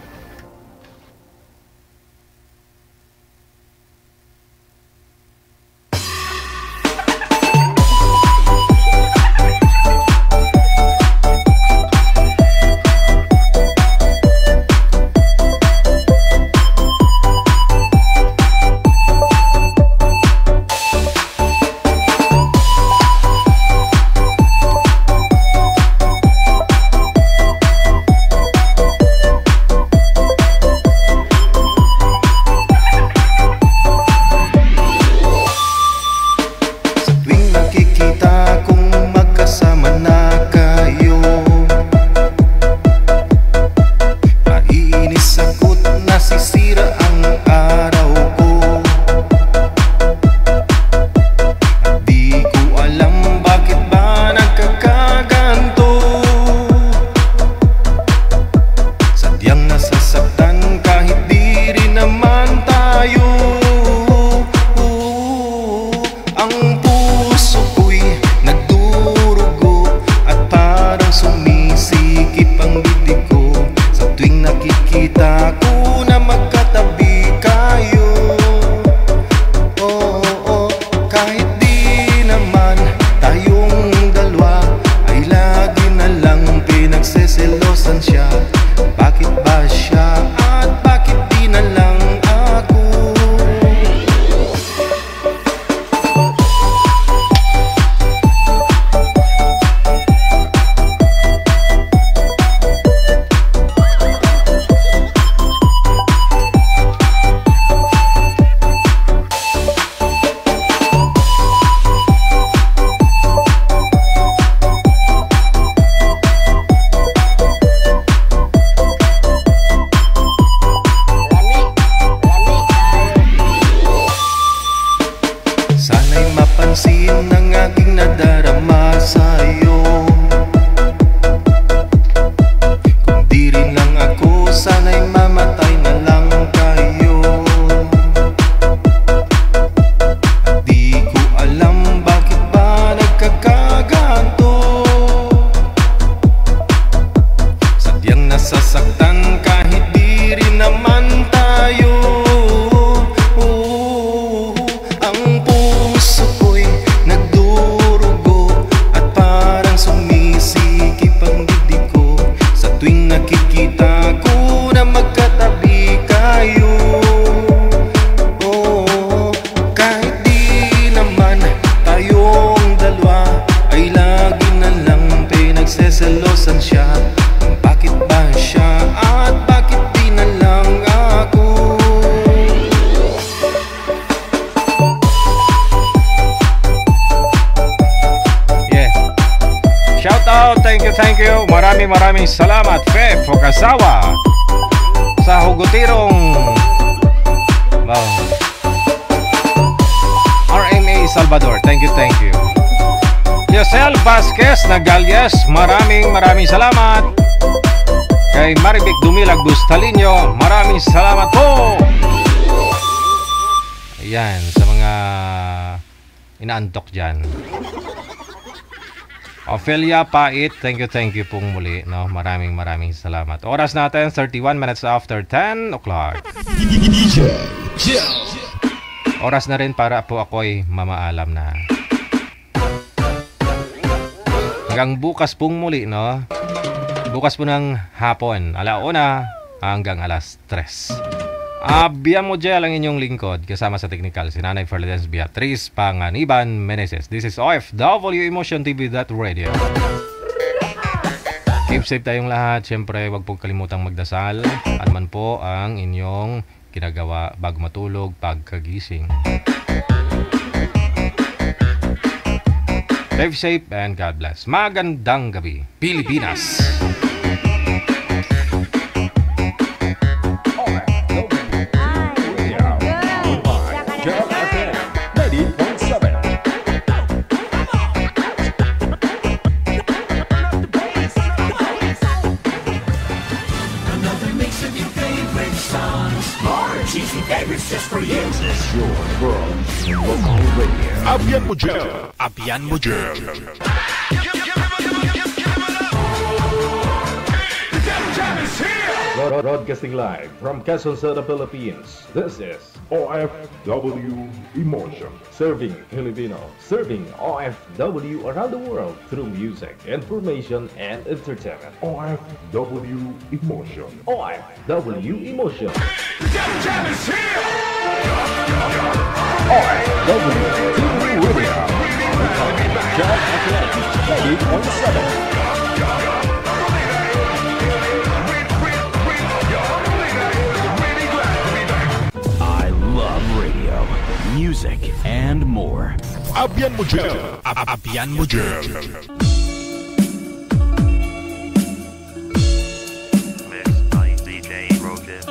thank you. Maraming salamat, Fe Fukasawa. Sa hugutirong RMA Salvador. Thank you. Yosel Vasquez Nagalias, maraming salamat. Kay Maribik Dumilag Bustalinyo, maraming salamat po. Ayan, sa mga inaantok dyan. Ophelia Pait, thank you pong muli, no? Maraming salamat. Oras natin 31 minutes after 10 o'clock. Oras na rin para po ako'y mamaalam na. Hanggang bukas pong muli, no? Bukas po ng hapon, 1:00 hanggang 3:00. Abyan mo dyan ang inyong lingkod. Kasama sa technical, si Nanay Ferladez Beatriz Panganiban Meneses. This is OFW Emotion TV Radio. Keep safe tayong lahat. Siyempre, wag pong kalimutang magdasal. At man po ang inyong ginagawa bago matulog, pagkagising. Stay safe and God bless. Magandang gabi, Pilipinas! Abyan mo dyan. Broadcasting live from Quezon City, Philippines. This is OFW Emotion. Serving Filipino, serving OFW around the world through music, information, and entertainment. OFW Emotion. OFW Emotion. OFW Radio. Job FM 90.7. Music and more. Abyan mo dyan. Abyan mo dyan. Mixed by DJ Rogan.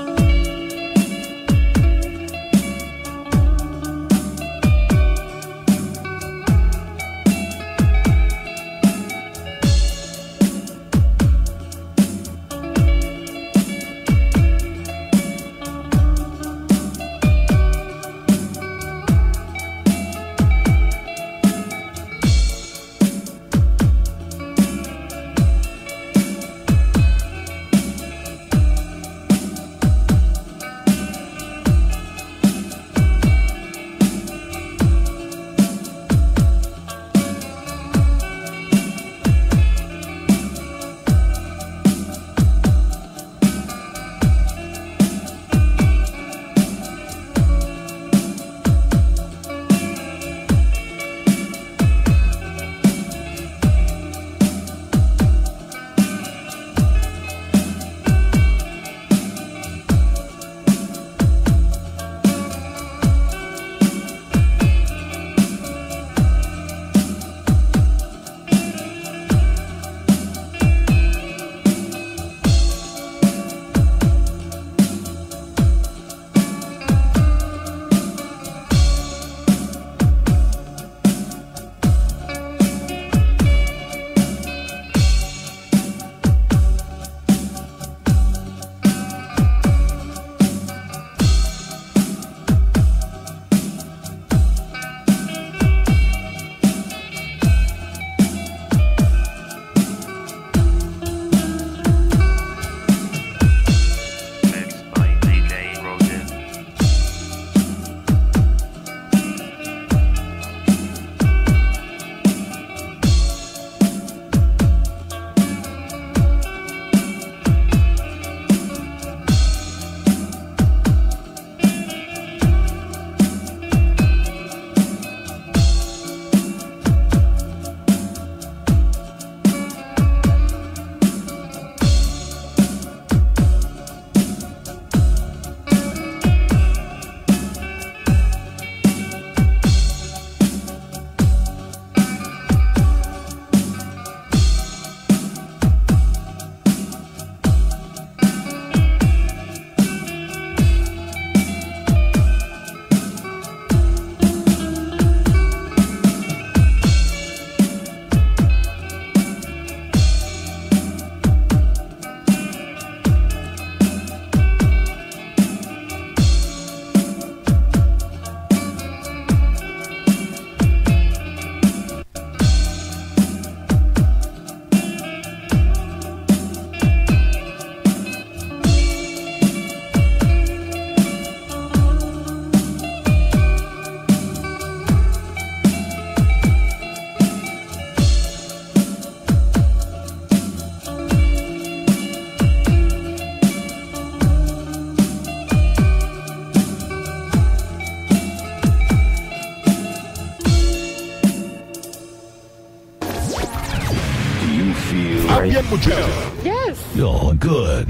glory. Abyan mo dyan. Yes. Oh, good.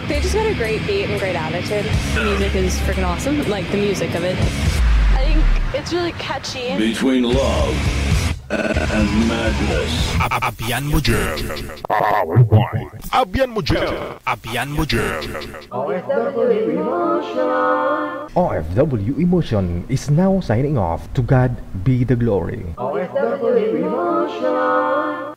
They just got a great beat and great attitude. The music is freaking awesome. Like the music of it. I think it's really catchy. Between love and madness. Abyan mo dyan. Powered by Abyan mo dyan. Abyan mo dyan. OFW Emotion is now signing off. To God be the glory. OFW Emotion.